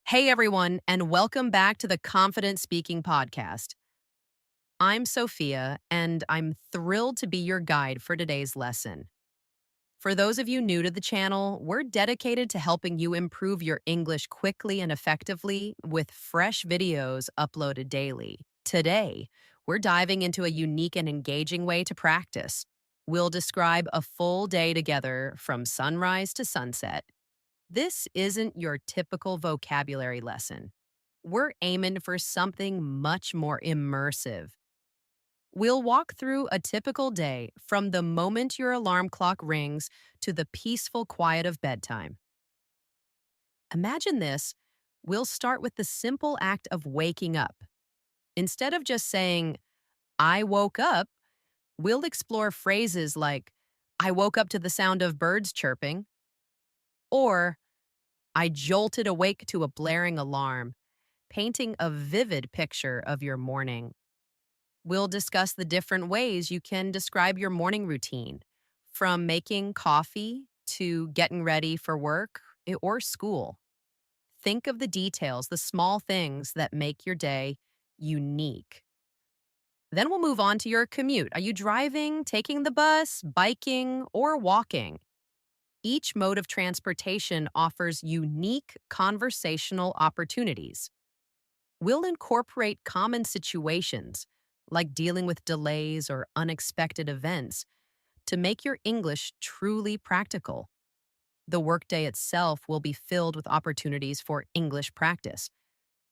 Hey everyone, and welcome back to the Confident Speaking Podcast. I'm Sophia, and I'm thrilled to be your guide for today's lesson. For those of you new to the channel, we're dedicated to helping you improve your English quickly and effectively with fresh videos uploaded daily. Today, we're diving into a unique and engaging way to practice. We'll describe a full day together from sunrise to sunset. This isn't your typical vocabulary lesson. We're aiming for something much more immersive. We'll walk through a typical day from the moment your alarm clock rings to the peaceful quiet of bedtime. Imagine this. We'll start with the simple act of waking up. Instead of just saying, I woke up, we'll explore phrases like, I woke up to the sound of birds chirping, or I jolted awake to a blaring alarm, painting a vivid picture of your morning. We'll discuss the different ways you can describe your morning routine, from making coffee to getting ready for work or school. Think of the details, the small things that make your day unique. Then we'll move on to your commute. Are you driving, taking the bus, biking, or walking? Each mode of transportation offers unique conversational opportunities. We'll incorporate common situations, like dealing with delays or unexpected events, to make your English truly practical. The workday itself will be filled with opportunities for English practice.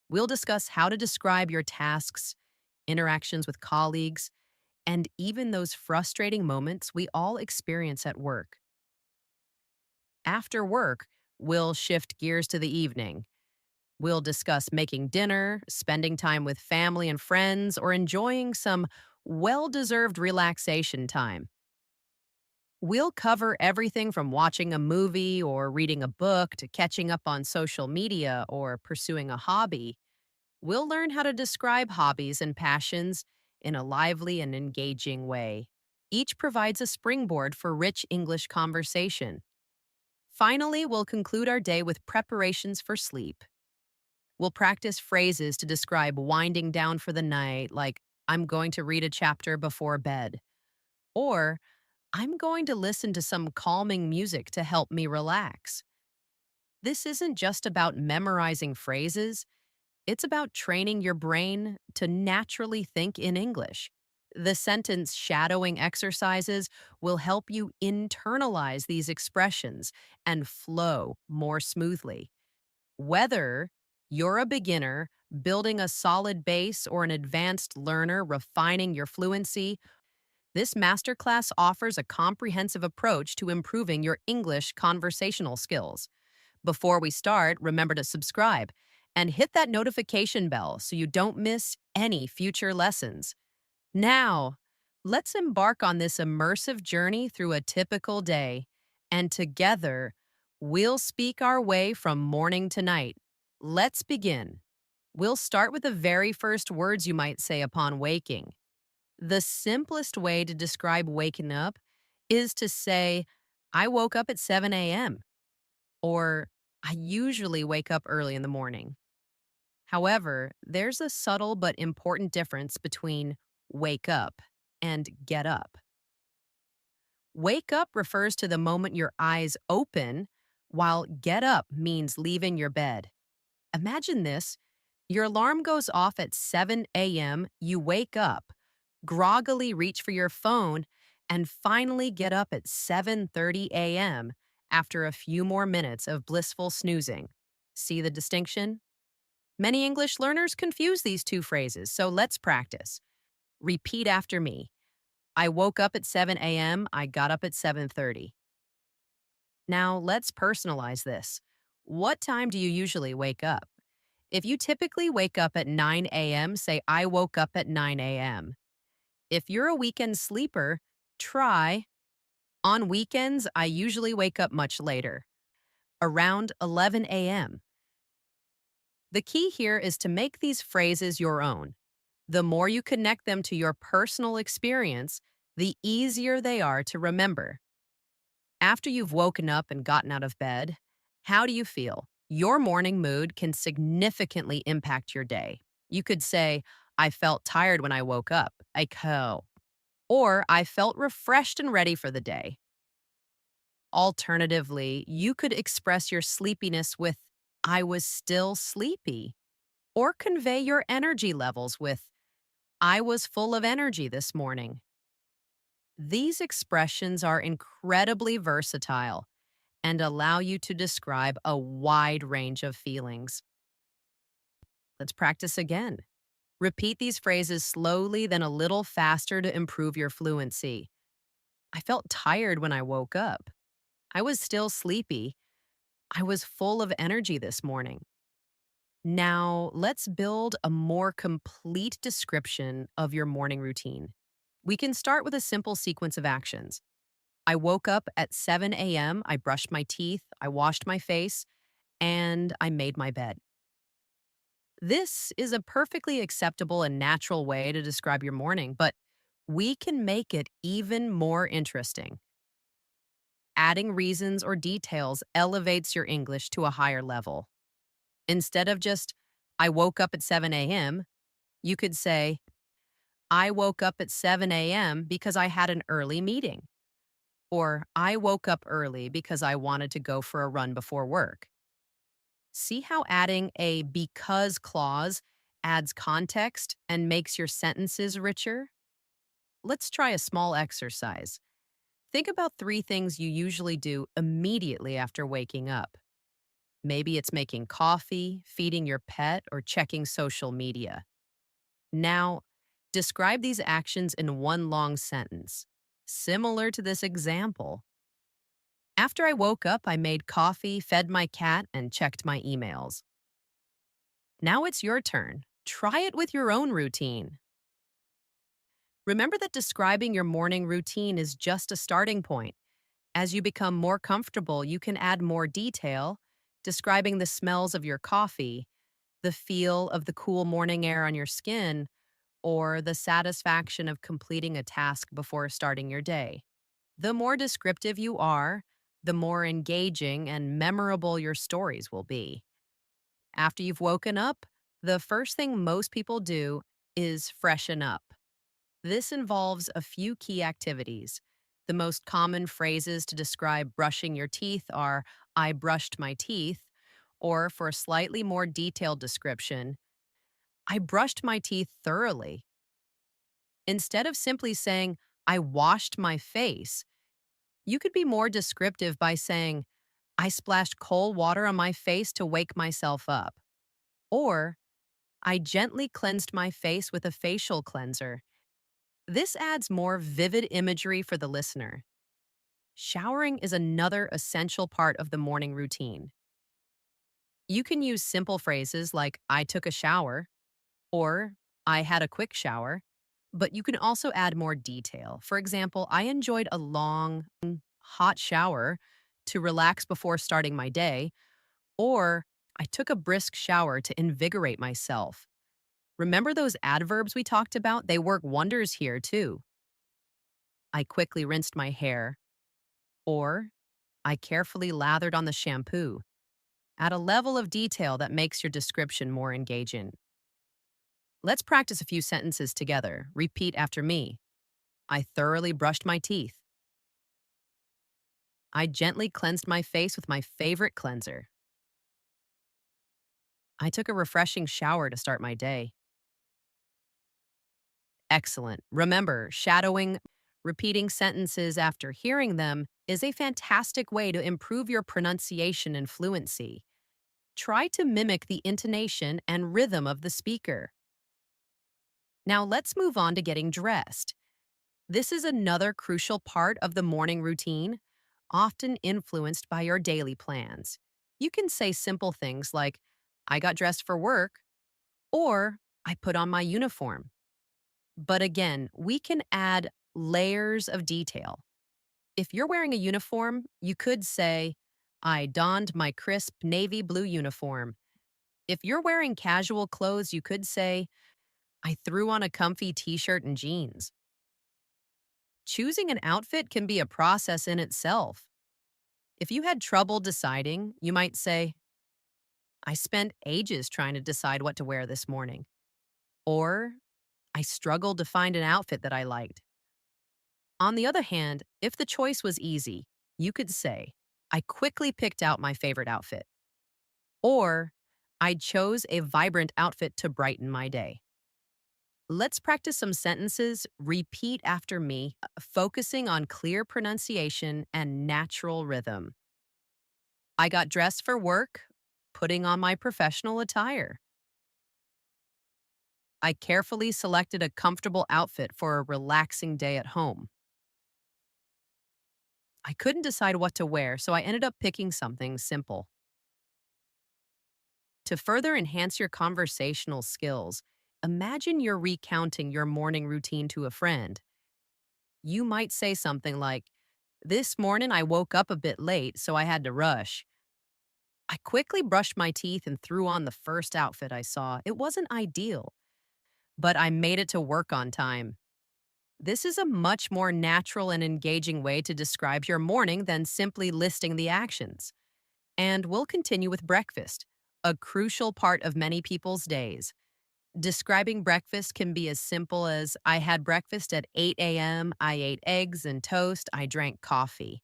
We'll discuss how to describe your tasks, interactions with colleagues, and even those frustrating moments we all experience at work. After work, we'll shift gears to the evening. We'll discuss making dinner, spending time with family and friends, or enjoying some well deserved relaxation time. We'll cover everything from watching a movie or reading a book to catching up on social media or pursuing a hobby. We'll learn how to describe hobbies and passions in a lively and engaging way. Each provides a springboard for rich English conversation. Finally, we'll conclude our day with preparations for sleep. We'll practice phrases to describe winding down for the night, like, I'm going to read a chapter before bed, or I'm going to listen to some calming music to help me relax. This isn't just about memorizing phrases, it's about training your brain to naturally think in English. The sentence shadowing exercises will help you internalize these expressions and flow more smoothly. Whether you're a beginner, building a solid base, or an advanced learner refining your fluency, this masterclass offers a comprehensive approach to improving your English conversational skills. Before we start, remember to subscribe and hit that notification bell so you don't miss any future lessons. Now, let's embark on this immersive journey through a typical day, and together, we'll speak our way from morning to night. Let's begin. We'll start with the very first words you might say upon waking. The simplest way to describe waking up is to say, I woke up at 7 a.m., or I usually wake up early in the morning. However, there's a subtle but important difference between wake up and get up. Wake up refers to the moment your eyes open, while get up means leaving your bed. Imagine this. Your alarm goes off at 7 a.m., you wake up, groggily reach for your phone, and finally get up at 7:30 a.m. after a few more minutes of blissful snoozing. See the distinction? Many English learners confuse these two phrases, so let's practice. Repeat after me. I woke up at 7 a.m., I got up at 7:30. Now, let's personalize this. What time do you usually wake up? If you typically wake up at 9 a.m., say, I woke up at 9 a.m. If you're a weekend sleeper, try, on weekends, I usually wake up much later, around 11 a.m. The key here is to make these phrases your own. The more you connect them to your personal experience, the easier they are to remember. After you've woken up and gotten out of bed, how do you feel? Your morning mood can significantly impact your day. You could say, I felt tired when I woke up, or I felt refreshed and ready for the day. Alternatively, you could express your sleepiness with, I was still sleepy, or convey your energy levels with, I was full of energy this morning. These expressions are incredibly versatile and allow you to describe a wide range of feelings. Let's practice again. Repeat these phrases slowly, then a little faster to improve your fluency. I felt tired when I woke up. I was still sleepy. I was full of energy this morning. Now, let's build a more complete description of your morning routine. We can start with a simple sequence of actions. I woke up at 7 a.m., I brushed my teeth, I washed my face, and I made my bed. This is a perfectly acceptable and natural way to describe your morning, but we can make it even more interesting. Adding reasons or details elevates your English to a higher level. Instead of just, I woke up at 7 a.m., you could say, I woke up at 7 a.m. because I had an early meeting. Or I woke up early because I wanted to go for a run before work. See how adding a because clause adds context and makes your sentences richer? Let's try a small exercise. Think about three things you usually do immediately after waking up. Maybe it's making coffee, feeding your pet, or checking social media. Now, describe these actions in one long sentence, similar to this example. After I woke up, I made coffee, fed my cat, and checked my emails. Now it's your turn. Try it with your own routine. Remember that describing your morning routine is just a starting point. As you become more comfortable, you can add more detail, describing the smells of your coffee, the feel of the cool morning air on your skin, or the satisfaction of completing a task before starting your day. The more descriptive you are, the more engaging and memorable your stories will be. After you've woken up, the first thing most people do is freshen up. This involves a few key activities. The most common phrases to describe brushing your teeth are, I brushed my teeth, or for a slightly more detailed description, I brushed my teeth thoroughly. Instead of simply saying, I washed my face, you could be more descriptive by saying, I splashed cold water on my face to wake myself up. Or, I gently cleansed my face with a facial cleanser. This adds more vivid imagery for the listener. Showering is another essential part of the morning routine. You can use simple phrases like, I took a shower, or I had a quick shower, but you can also add more detail. For example, I enjoyed a long, hot shower to relax before starting my day, or I took a brisk shower to invigorate myself. Remember those adverbs we talked about? They work wonders here too. I quickly rinsed my hair, or I carefully lathered on the shampoo. Add a level of detail that makes your description more engaging. Let's practice a few sentences together. Repeat after me. I thoroughly brushed my teeth. I gently cleansed my face with my favorite cleanser. I took a refreshing shower to start my day. Excellent. Remember, shadowing, repeating sentences after hearing them is a fantastic way to improve your pronunciation and fluency. Try to mimic the intonation and rhythm of the speaker. Now let's move on to getting dressed. This is another crucial part of the morning routine, often influenced by your daily plans. You can say simple things like, I got dressed for work, or I put on my uniform. But again, we can add layers of detail. If you're wearing a uniform, you could say, I donned my crisp navy blue uniform. If you're wearing casual clothes, you could say, I threw on a comfy t-shirt and jeans. Choosing an outfit can be a process in itself. If you had trouble deciding, you might say, I spent ages trying to decide what to wear this morning. Or I struggled to find an outfit that I liked. On the other hand, if the choice was easy, you could say, I quickly picked out my favorite outfit. Or I chose a vibrant outfit to brighten my day. Let's practice some sentences. Repeat after me, focusing on clear pronunciation and natural rhythm. I got dressed for work, putting on my professional attire. I carefully selected a comfortable outfit for a relaxing day at home. I couldn't decide what to wear, so I ended up picking something simple. To further enhance your conversational skills, imagine you're recounting your morning routine to a friend. You might say something like, "This morning I woke up a bit late, so I had to rush. I quickly brushed my teeth and threw on the first outfit I saw. It wasn't ideal, but I made it to work on time." This is a much more natural and engaging way to describe your morning than simply listing the actions. And we'll continue with breakfast, a crucial part of many people's days. Describing breakfast can be as simple as I had breakfast at 8 a.m., I ate eggs and toast, I drank coffee.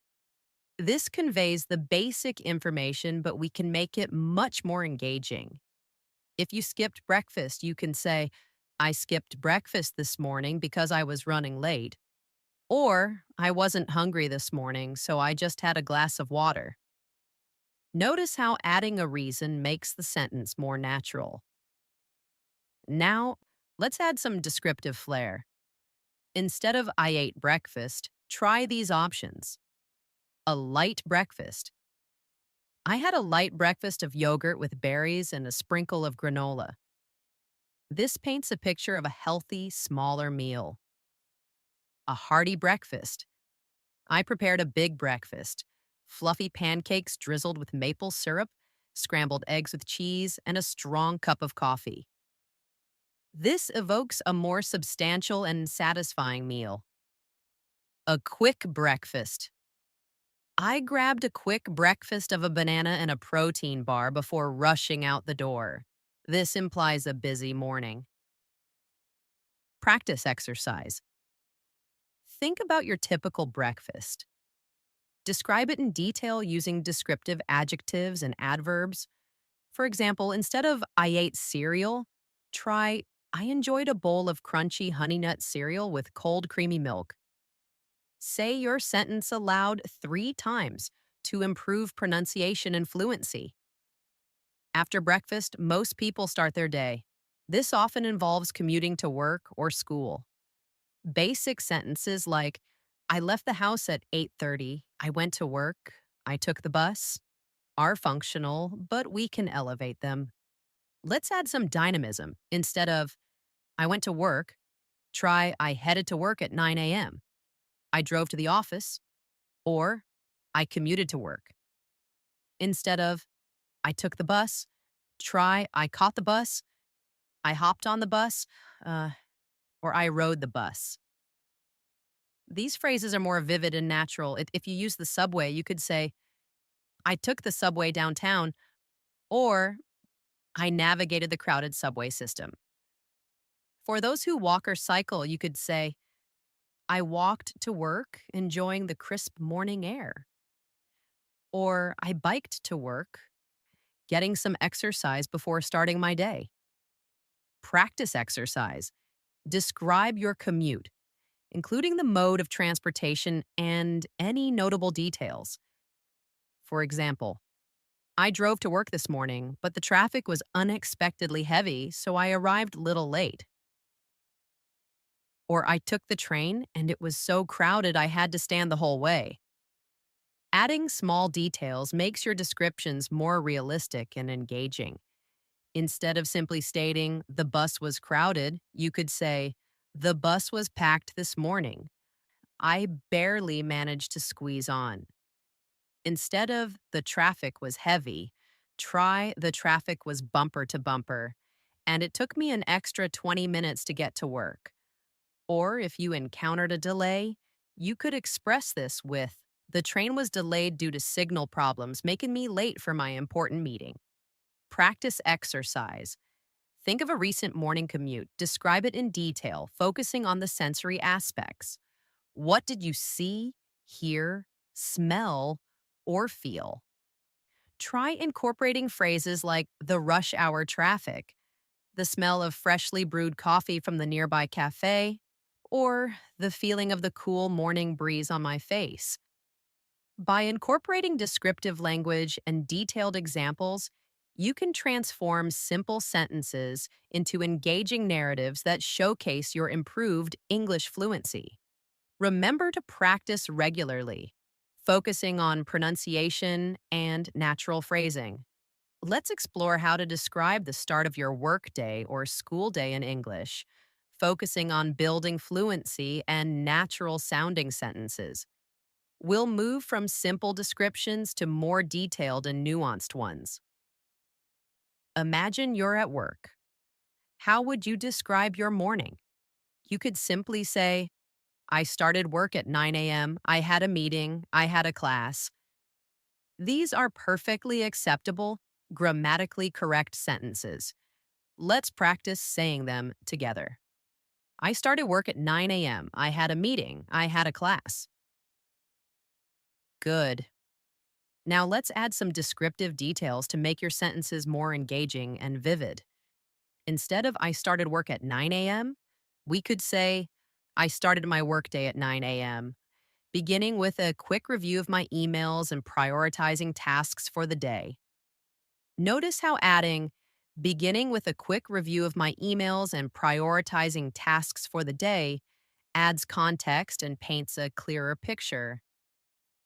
This conveys the basic information, but we can make it much more engaging. If you skipped breakfast, you can say, I skipped breakfast this morning because I was running late. Or, I wasn't hungry this morning, so I just had a glass of water. Notice how adding a reason makes the sentence more natural. Now, let's add some descriptive flair. Instead of I ate breakfast, try these options. A light breakfast. I had a light breakfast of yogurt with berries and a sprinkle of granola. This paints a picture of a healthy, smaller meal. A hearty breakfast. I prepared a big breakfast. Fluffy pancakes drizzled with maple syrup, scrambled eggs with cheese, and a strong cup of coffee. This evokes a more substantial and satisfying meal. A quick breakfast. I grabbed a quick breakfast of a banana and a protein bar before rushing out the door. This implies a busy morning. Practice exercise. Think about your typical breakfast. Describe it in detail using descriptive adjectives and adverbs. For example, instead of I ate cereal, try I enjoyed a bowl of crunchy honey nut cereal with cold creamy milk. Say your sentence aloud 3 times to improve pronunciation and fluency. After breakfast, most people start their day. This often involves commuting to work or school. Basic sentences like, I left the house at 8:30, I went to work, I took the bus, are functional, but we can elevate them. Let's add some dynamism. Instead of, I went to work, try I headed to work at 9 a.m. I drove to the office, or I commuted to work. Instead of, I took the bus, try I caught the bus, I hopped on the bus, uh, or I rode the bus. These phrases are more vivid and natural. If you use the subway, you could say, I took the subway downtown, or I navigated the crowded subway system. For those who walk or cycle, you could say, I walked to work enjoying the crisp morning air. Or I biked to work, getting some exercise before starting my day. Practice exercise. Describe your commute, including the mode of transportation and any notable details. For example, I drove to work this morning, but the traffic was unexpectedly heavy, so I arrived a little late. Or I took the train and it was so crowded I had to stand the whole way. Adding small details makes your descriptions more realistic and engaging. Instead of simply stating, the bus was crowded, you could say, the bus was packed this morning. I barely managed to squeeze on. Instead of, the traffic was heavy, try the traffic was bumper to bumper, and it took me an extra 20 minutes to get to work. Or if you encountered a delay, you could express this with, the train was delayed due to signal problems, making me late for my important meeting. Practice exercise. Think of a recent morning commute. Describe it in detail, focusing on the sensory aspects. What did you see, hear, smell, or feel? Try incorporating phrases like the rush hour traffic, the smell of freshly brewed coffee from the nearby cafe, or the feeling of the cool morning breeze on my face. By incorporating descriptive language and detailed examples, you can transform simple sentences into engaging narratives that showcase your improved English fluency. Remember to practice regularly, focusing on pronunciation and natural phrasing. Let's explore how to describe the start of your workday or school day in English, focusing on building fluency and natural sounding sentences. We'll move from simple descriptions to more detailed and nuanced ones. Imagine you're at work. How would you describe your morning? You could simply say, I started work at 9 a.m., I had a meeting, I had a class. These are perfectly acceptable, grammatically correct sentences. Let's practice saying them together. I started work at 9 a.m., I had a meeting, I had a class. Good. Now let's add some descriptive details to make your sentences more engaging and vivid. Instead of I started work at 9 a.m., we could say I started my workday at 9 a.m., beginning with a quick review of my emails and prioritizing tasks for the day. Notice how adding beginning with a quick review of my emails and prioritizing tasks for the day adds context and paints a clearer picture.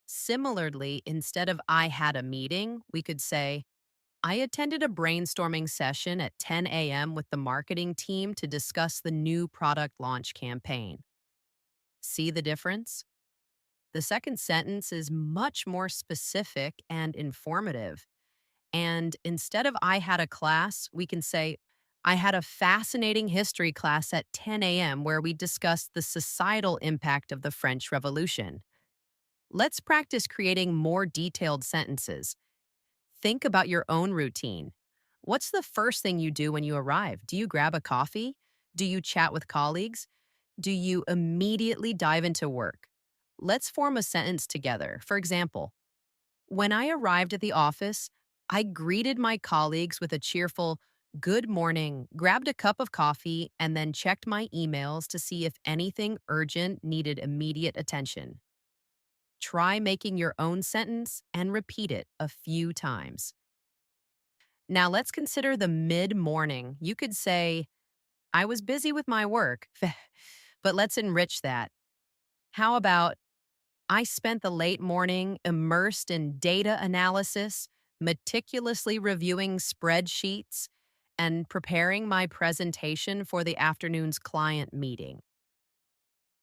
Similarly, instead of I had a meeting, we could say, I attended a brainstorming session at 10 a.m. with the marketing team to discuss the new product launch campaign. See the difference? The second sentence is much more specific and informative. And instead of I had a class, we can say, I had a fascinating history class at 10 a.m. where we discussed the societal impact of the French Revolution. Let's practice creating more detailed sentences. Think about your own routine. What's the first thing you do when you arrive? Do you grab a coffee? Do you chat with colleagues? Do you immediately dive into work? Let's form a sentence together. For example, when I arrived at the office, I greeted my colleagues with a cheerful, good morning, grabbed a cup of coffee, and then checked my emails to see if anything urgent needed immediate attention. Try making your own sentence and repeat it a few times. Now let's consider the mid morning. You could say, I was busy with my work, but let's enrich that. How about, I spent the late morning immersed in data analysis, meticulously reviewing spreadsheets, and preparing my presentation for the afternoon's client meeting.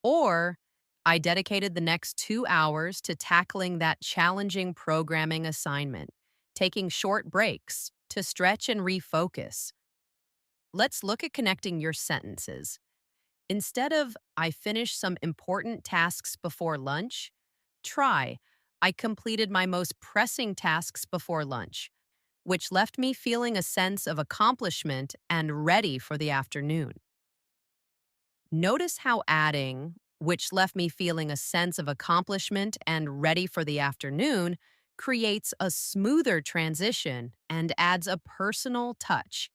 Or, I dedicated the next 2 hours to tackling that challenging programming assignment, taking short breaks to stretch and refocus. Let's look at connecting your sentences. Instead of, I finished some important tasks before lunch, try, I completed my most pressing tasks before lunch, which left me feeling a sense of accomplishment and ready for the afternoon. Notice how adding, which left me feeling a sense of accomplishment and ready for the afternoon, creates a smoother transition and adds a personal touch.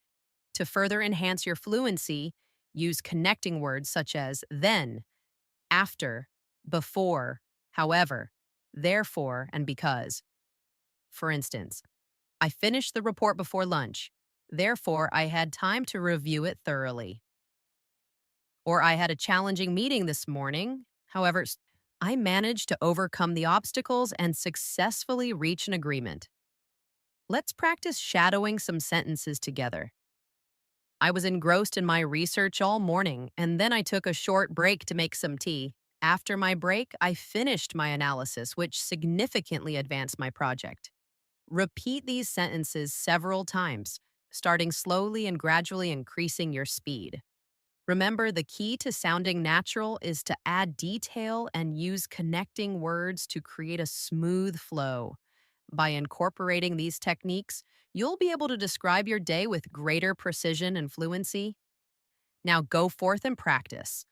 To further enhance your fluency, use connecting words such as then, after, before, however, therefore, and because. For instance, I finished the report before lunch. Therefore, I had time to review it thoroughly. Or I had a challenging meeting this morning. However, I managed to overcome the obstacles and successfully reach an agreement. Let's practice shadowing some sentences together. I was engrossed in my research all morning, and then I took a short break to make some tea. After my break, I finished my analysis, which significantly advanced my project. Repeat these sentences several times, starting slowly and gradually increasing your speed. Remember, the key to sounding natural is to add detail and use connecting words to create a smooth flow. By incorporating these techniques, you'll be able to describe your day with greater precision and fluency. Now go forth and practice.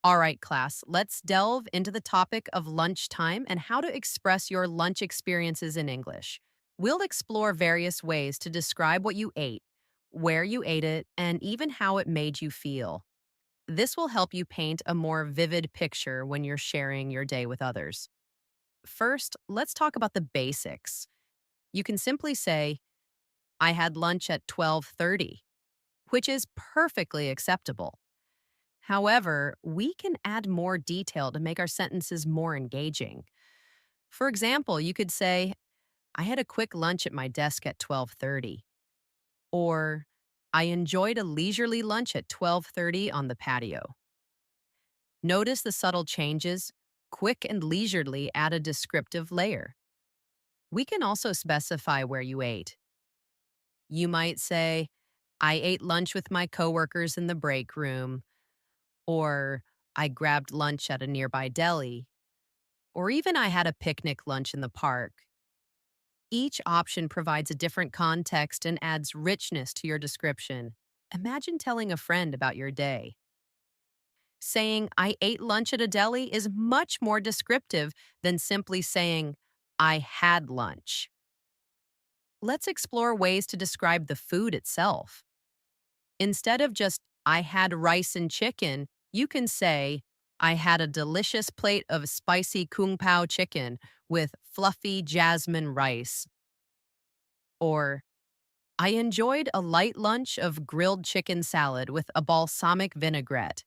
All right, class, let's delve into the topic of lunchtime and how to express your lunch experiences in English. We'll explore various ways to describe what you ate, where you ate it, and even how it made you feel. This will help you paint a more vivid picture when you're sharing your day with others. First, let's talk about the basics. You can simply say, I had lunch at 12:30, which is perfectly acceptable. However, we can add more detail to make our sentences more engaging. For example, you could say, I had a quick lunch at my desk at 12:30, or I enjoyed a leisurely lunch at 12:30 on the patio. Notice the subtle changes. Quick and leisurely add a descriptive layer. We can also specify where you ate. You might say, I ate lunch with my coworkers in the break room, or I grabbed lunch at a nearby deli, or even I had a picnic lunch in the park. Each option provides a different context and adds richness to your description. Imagine telling a friend about your day. Saying, I ate lunch at a deli is much more descriptive than simply saying, I had lunch. Let's explore ways to describe the food itself. Instead of just, I had rice and chicken, you can say, I had a delicious plate of spicy kung pao chicken with fluffy jasmine rice. Or, I enjoyed a light lunch of grilled chicken salad with a balsamic vinaigrette.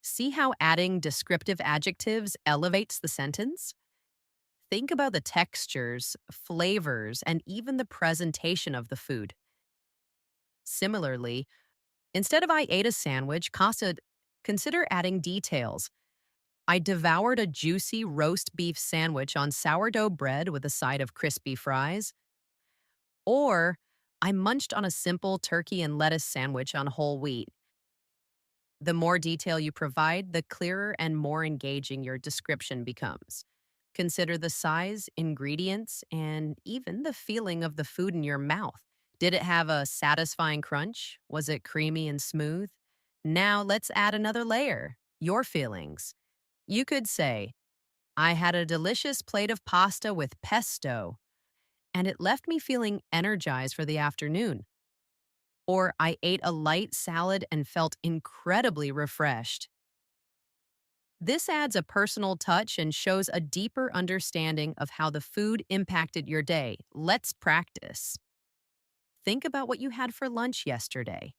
See how adding descriptive adjectives elevates the sentence? Think about the textures, flavors, and even the presentation of the food. Similarly, instead of I ate a sandwich, consider adding details. I devoured a juicy roast beef sandwich on sourdough bread with a side of crispy fries. Or, I munched on a simple turkey and lettuce sandwich on whole wheat. The more detail you provide, the clearer and more engaging your description becomes. Consider the size, ingredients, and even the feeling of the food in your mouth. Did it have a satisfying crunch? Was it creamy and smooth? Now let's add another layer, your feelings. You could say, I had a delicious plate of pasta with pesto, and it left me feeling energized for the afternoon. Or I ate a light salad and felt incredibly refreshed. This adds a personal touch and shows a deeper understanding of how the food impacted your day. Let's practice. Think about what you had for lunch yesterday.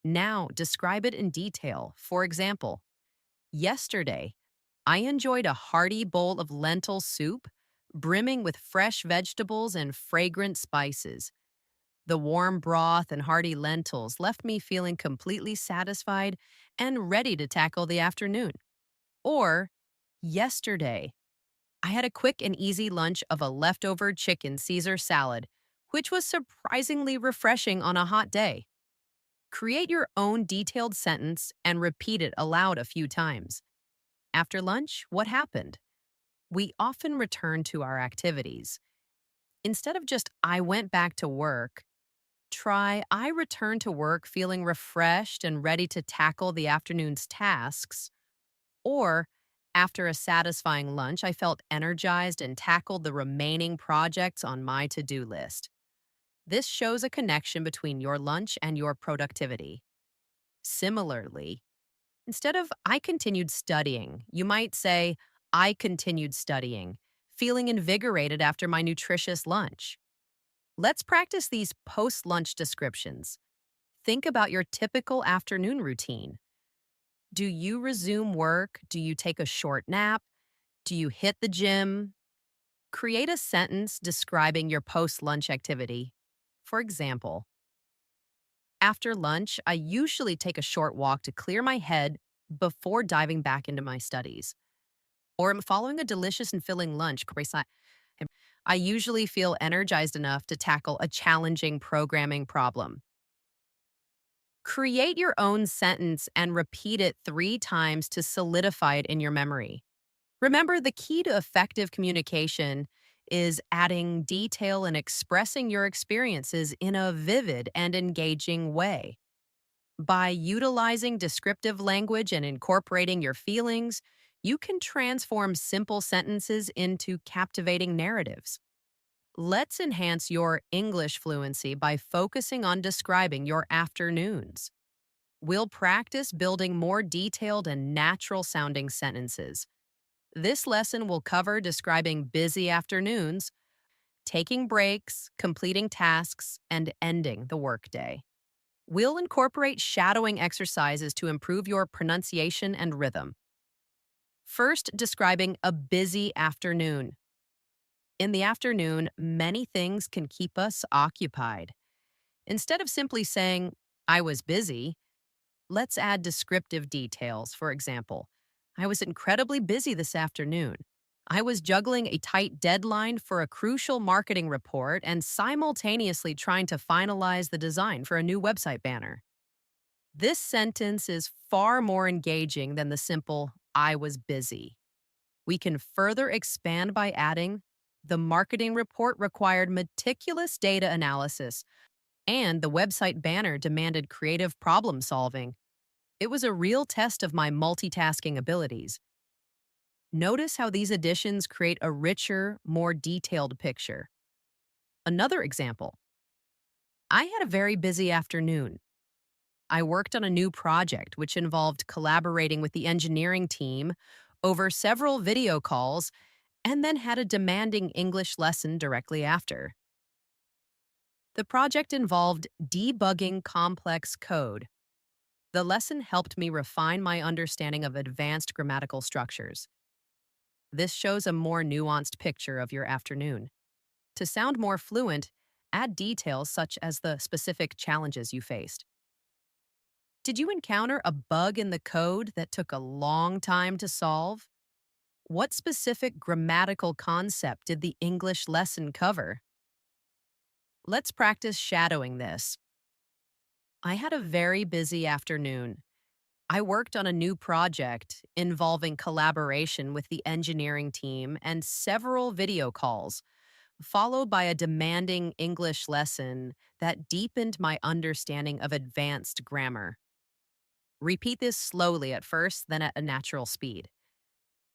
Now describe it in detail. For example, yesterday, I enjoyed a hearty bowl of lentil soup, brimming with fresh vegetables and fragrant spices. The warm broth and hearty lentils left me feeling completely satisfied and ready to tackle the afternoon. Or, yesterday, I had a quick and easy lunch of a leftover chicken Caesar salad, which was surprisingly refreshing on a hot day. Create your own detailed sentence and repeat it aloud a few times. After lunch, what happened? We often return to our activities. Instead of just, I went back to work, try, I returned to work feeling refreshed and ready to tackle the afternoon's tasks. Or, after a satisfying lunch, I felt energized and tackled the remaining projects on my to do list. This shows a connection between your lunch and your productivity. Similarly, instead of I continued studying, you might say, I continued studying, feeling invigorated after my nutritious lunch. Let's practice these post lunch descriptions. Think about your typical afternoon routine. Do you resume work? Do you take a short nap? Do you hit the gym? Create a sentence describing your post lunch activity. For example, after lunch, I usually take a short walk to clear my head before diving back into my studies. Or I'm following a delicious and filling lunch. I usually feel energized enough to tackle a challenging programming problem. Create your own sentence and repeat it 3 times to solidify it in your memory. Remember, the key to effective communication is adding detail and expressing your experiences in a vivid and engaging way. By utilizing descriptive language and incorporating your feelings, you can transform simple sentences into captivating narratives. Let's enhance your English fluency by focusing on describing your afternoons. We'll practice building more detailed and natural sounding sentences. This lesson will cover describing busy afternoons, taking breaks, completing tasks, and ending the workday. We'll incorporate shadowing exercises to improve your pronunciation and rhythm. First, describing a busy afternoon. In the afternoon, many things can keep us occupied. Instead of simply saying, I was busy, let's add descriptive details. For example, I was incredibly busy this afternoon. I was juggling a tight deadline for a crucial marketing report and simultaneously trying to finalize the design for a new website banner. This sentence is far more engaging than the simple, I was busy. We can further expand by adding, the marketing report required meticulous data analysis, and the website banner demanded creative problem solving. It was a real test of my multitasking abilities. Notice how these additions create a richer, more detailed picture. Another example, I had a very busy afternoon. I worked on a new project which involved collaborating with the engineering team over several video calls and then had a demanding English lesson directly after. The project involved debugging complex code. The lesson helped me refine my understanding of advanced grammatical structures. This shows a more nuanced picture of your afternoon. To sound more fluent, add details such as the specific challenges you faced. Did you encounter a bug in the code that took a long time to solve? What specific grammatical concept did the English lesson cover? Let's practice shadowing this. I had a very busy afternoon. I worked on a new project involving collaboration with the engineering team and several video calls, followed by a demanding English lesson that deepened my understanding of advanced grammar. Repeat this slowly at first, then at a natural speed.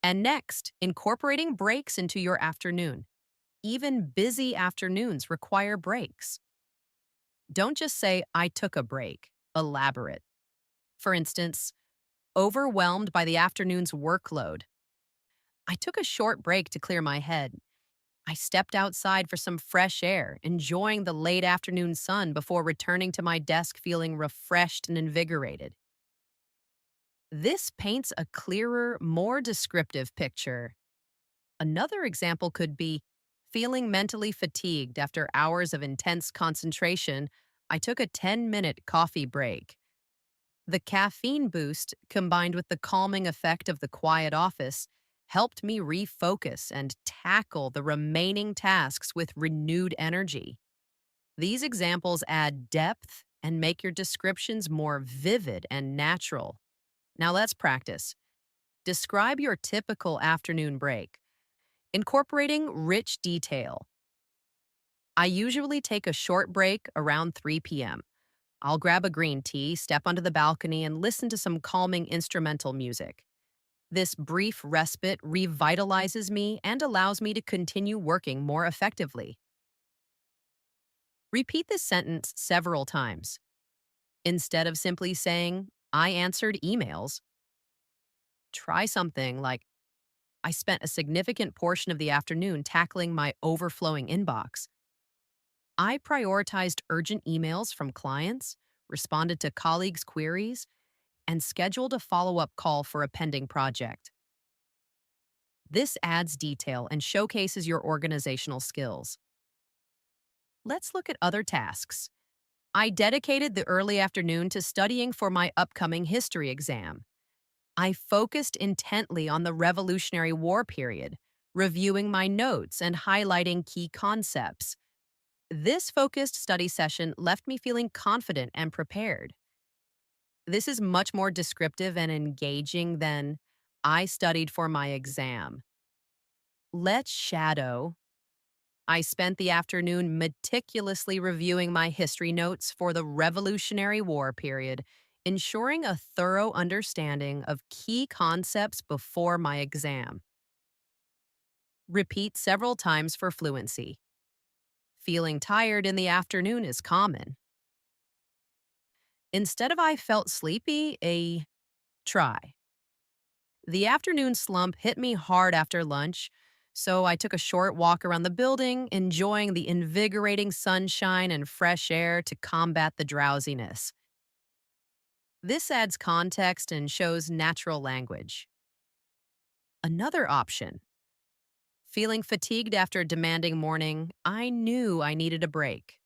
And next, incorporating breaks into your afternoon. Even busy afternoons require breaks. Don't just say, I took a break. Elaborate. For instance, overwhelmed by the afternoon's workload. I took a short break to clear my head. I stepped outside for some fresh air, enjoying the late afternoon sun before returning to my desk feeling refreshed and invigorated. This paints a clearer, more descriptive picture. Another example could be feeling mentally fatigued after hours of intense concentration. I took a 10-minute coffee break. The caffeine boost, combined with the calming effect of the quiet office, helped me refocus and tackle the remaining tasks with renewed energy. These examples add depth and make your descriptions more vivid and natural. Now let's practice. Describe your typical afternoon break, incorporating rich detail. I usually take a short break around 3 p.m. I'll grab a green tea, step onto the balcony, and listen to some calming instrumental music. This brief respite revitalizes me and allows me to continue working more effectively. Repeat this sentence several times. Instead of simply saying, I answered emails, try something like, I spent a significant portion of the afternoon tackling my overflowing inbox. I prioritized urgent emails from clients, responded to colleagues' queries, and scheduled a follow-up call for a pending project. This adds detail and showcases your organizational skills. Let's look at other tasks. I dedicated the early afternoon to studying for my upcoming history exam. I focused intently on the Revolutionary War period, reviewing my notes and highlighting key concepts. This focused study session left me feeling confident and prepared. This is much more descriptive and engaging than I studied for my exam. Let's shadow. I spent the afternoon meticulously reviewing my history notes for the Revolutionary War period, ensuring a thorough understanding of key concepts before my exam. Repeat several times for fluency. Feeling tired in the afternoon is common. Instead of I felt sleepy, a try. The afternoon slump hit me hard after lunch, so I took a short walk around the building, enjoying the invigorating sunshine and fresh air to combat the drowsiness. This adds context and shows natural language. Another option. Feeling fatigued after a demanding morning, I knew I needed a break.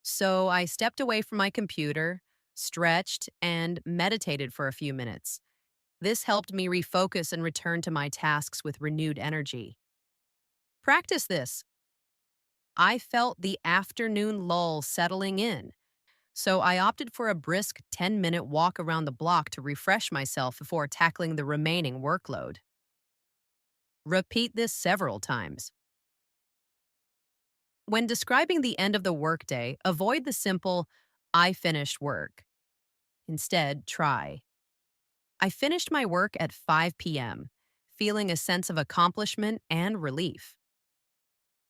So I stepped away from my computer, stretched, and meditated for a few minutes. This helped me refocus and return to my tasks with renewed energy. Practice this. I felt the afternoon lull settling in, so I opted for a brisk 10-minute walk around the block to refresh myself before tackling the remaining workload. Repeat this several times. When describing the end of the workday, avoid the simple, I finished work. Instead, try, I finished my work at 5 p.m., feeling a sense of accomplishment and relief.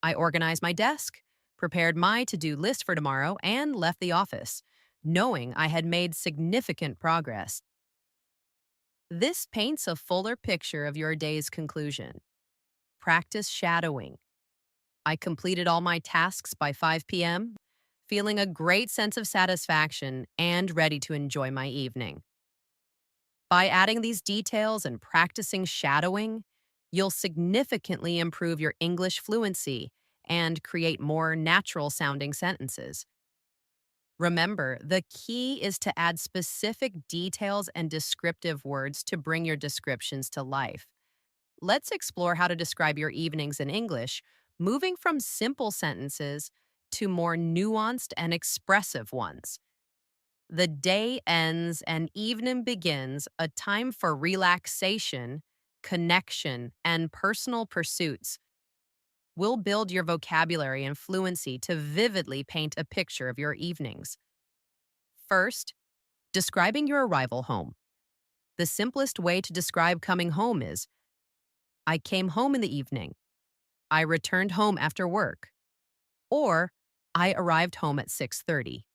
I organized my desk, prepared my to do list for tomorrow, and left the office, knowing I had made significant progress. This paints a fuller picture of your day's conclusion. Practice shadowing. I completed all my tasks by 5 p.m., feeling a great sense of satisfaction and ready to enjoy my evening. By adding these details and practicing shadowing, you'll significantly improve your English fluency and create more natural sounding sentences. Remember, the key is to add specific details and descriptive words to bring your descriptions to life. Let's explore how to describe your evenings in English, moving from simple sentences to more nuanced and expressive ones. The day ends and evening begins, a time for relaxation, connection, and personal pursuits. We'll build your vocabulary and fluency to vividly paint a picture of your evenings. First, describing your arrival home. The simplest way to describe coming home is I came home in the evening. I returned home after work. Or I arrived home at 6:30.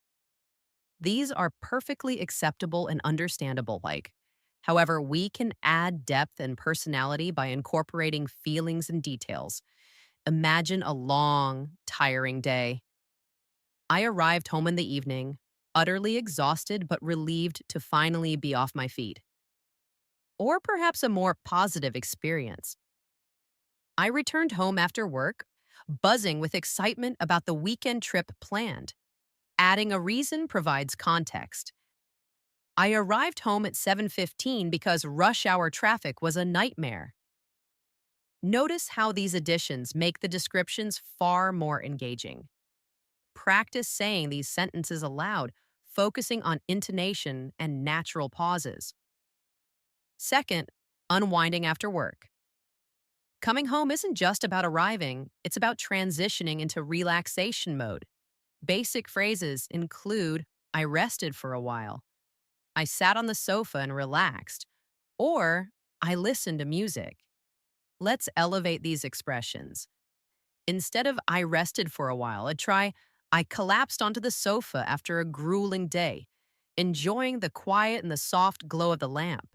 These are perfectly acceptable and understandable like. However, we can add depth and personality by incorporating feelings and details. Imagine a long, tiring day. I arrived home in the evening, utterly exhausted but relieved to finally be off my feet. Or perhaps a more positive experience. I returned home after work, buzzing with excitement about the weekend trip planned. Adding a reason provides context. I arrived home at 7:15 because rush hour traffic was a nightmare. Notice how these additions make the descriptions far more engaging. Practice saying these sentences aloud, focusing on intonation and natural pauses. Second, unwinding after work. Coming home isn't just about arriving, it's about transitioning into relaxation mode. Basic phrases include I rested for a while, I sat on the sofa and relaxed, or I listened to music. Let's elevate these expressions. Instead of I rested for a while, try I collapsed onto the sofa after a grueling day, enjoying the quiet and the soft glow of the lamp.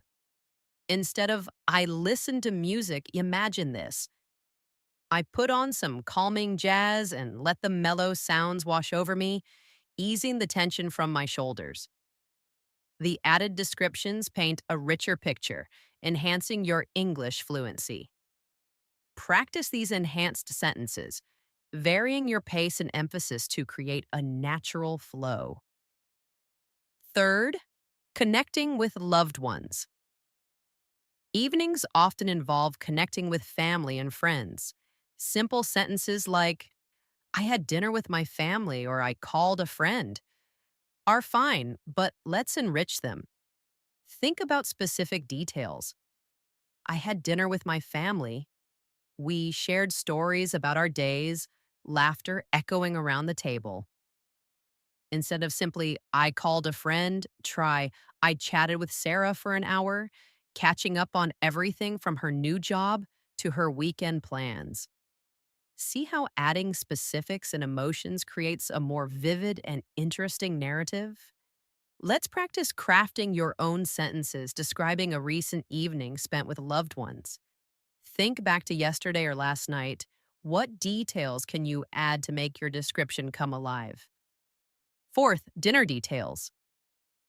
Instead of I listened to music, imagine this. I put on some calming jazz and let the mellow sounds wash over me, easing the tension from my shoulders. The added descriptions paint a richer picture, enhancing your English fluency. Practice these enhanced sentences, varying your pace and emphasis to create a natural flow. Third, connecting with loved ones. Evenings often involve connecting with family and friends. Simple sentences like, I had dinner with my family or I called a friend are fine, but let's enrich them. Think about specific details. I had dinner with my family. We shared stories about our days, laughter echoing around the table. Instead of simply, I called a friend, try, I chatted with Sarah for an hour, catching up on everything from her new job to her weekend plans. See how adding specifics and emotions creates a more vivid and interesting narrative? Let's practice crafting your own sentences describing a recent evening spent with loved ones. Think back to yesterday or last night. What details can you add to make your description come alive? Fourth, dinner details.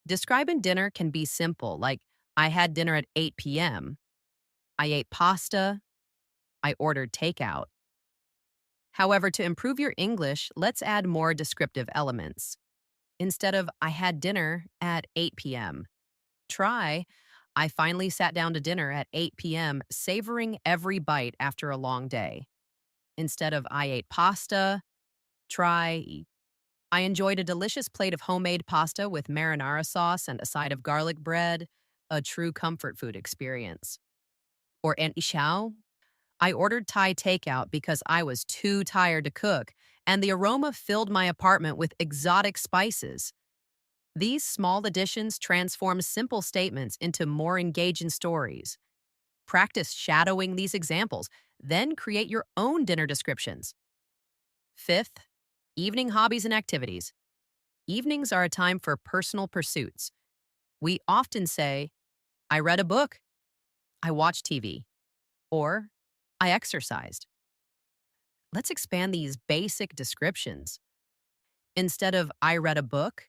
Describing dinner can be simple, like I had dinner at 8 p.m., I ate pasta, I ordered takeout. However, to improve your English, let's add more descriptive elements. Instead of I had dinner at 8 p.m., try I finally sat down to dinner at 8 p.m., savoring every bite after a long day. Instead of I ate pasta, try I enjoyed a delicious plate of homemade pasta with marinara sauce and a side of garlic bread, a true comfort food experience. Or en ishao, I ordered Thai takeout because I was too tired to cook, and the aroma filled my apartment with exotic spices. These small additions transform simple statements into more engaging stories. Practice shadowing these examples, then create your own dinner descriptions. Fifth, evening hobbies and activities. Evenings are a time for personal pursuits. We often say, I read a book, I watched TV, or I exercised. Let's expand these basic descriptions. Instead of I read a book,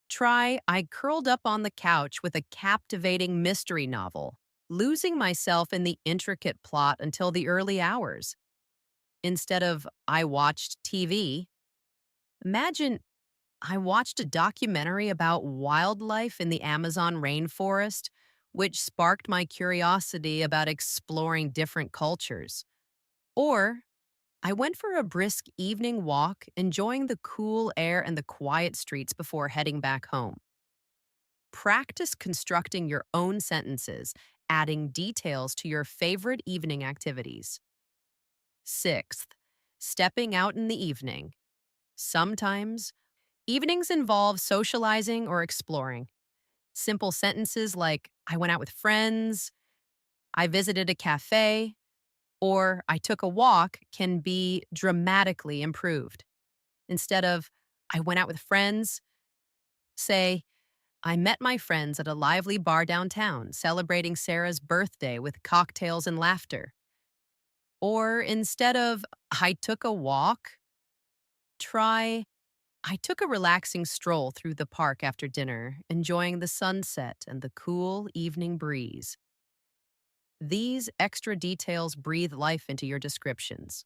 try I curled up on the couch with a captivating mystery novel, losing myself in the intricate plot until the early hours. Instead of I watched TV, imagine I watched a documentary about wildlife in the Amazon rainforest, which sparked my curiosity about exploring different cultures. Or I went for a brisk evening walk, enjoying the cool air and the quiet streets before heading back home. Practice constructing your own sentences, adding details to your favorite evening activities. Sixth, stepping out in the evening. Sometimes, evenings involve socializing or exploring. Simple sentences like, I went out with friends, I visited a cafe, or I took a walk can be dramatically improved. Instead of, I went out with friends, say, I met my friends at a lively bar downtown celebrating Sarah's birthday with cocktails and laughter. Or instead of, I took a walk, try, I took a relaxing stroll through the park after dinner, enjoying the sunset and the cool evening breeze. These extra details breathe life into your descriptions.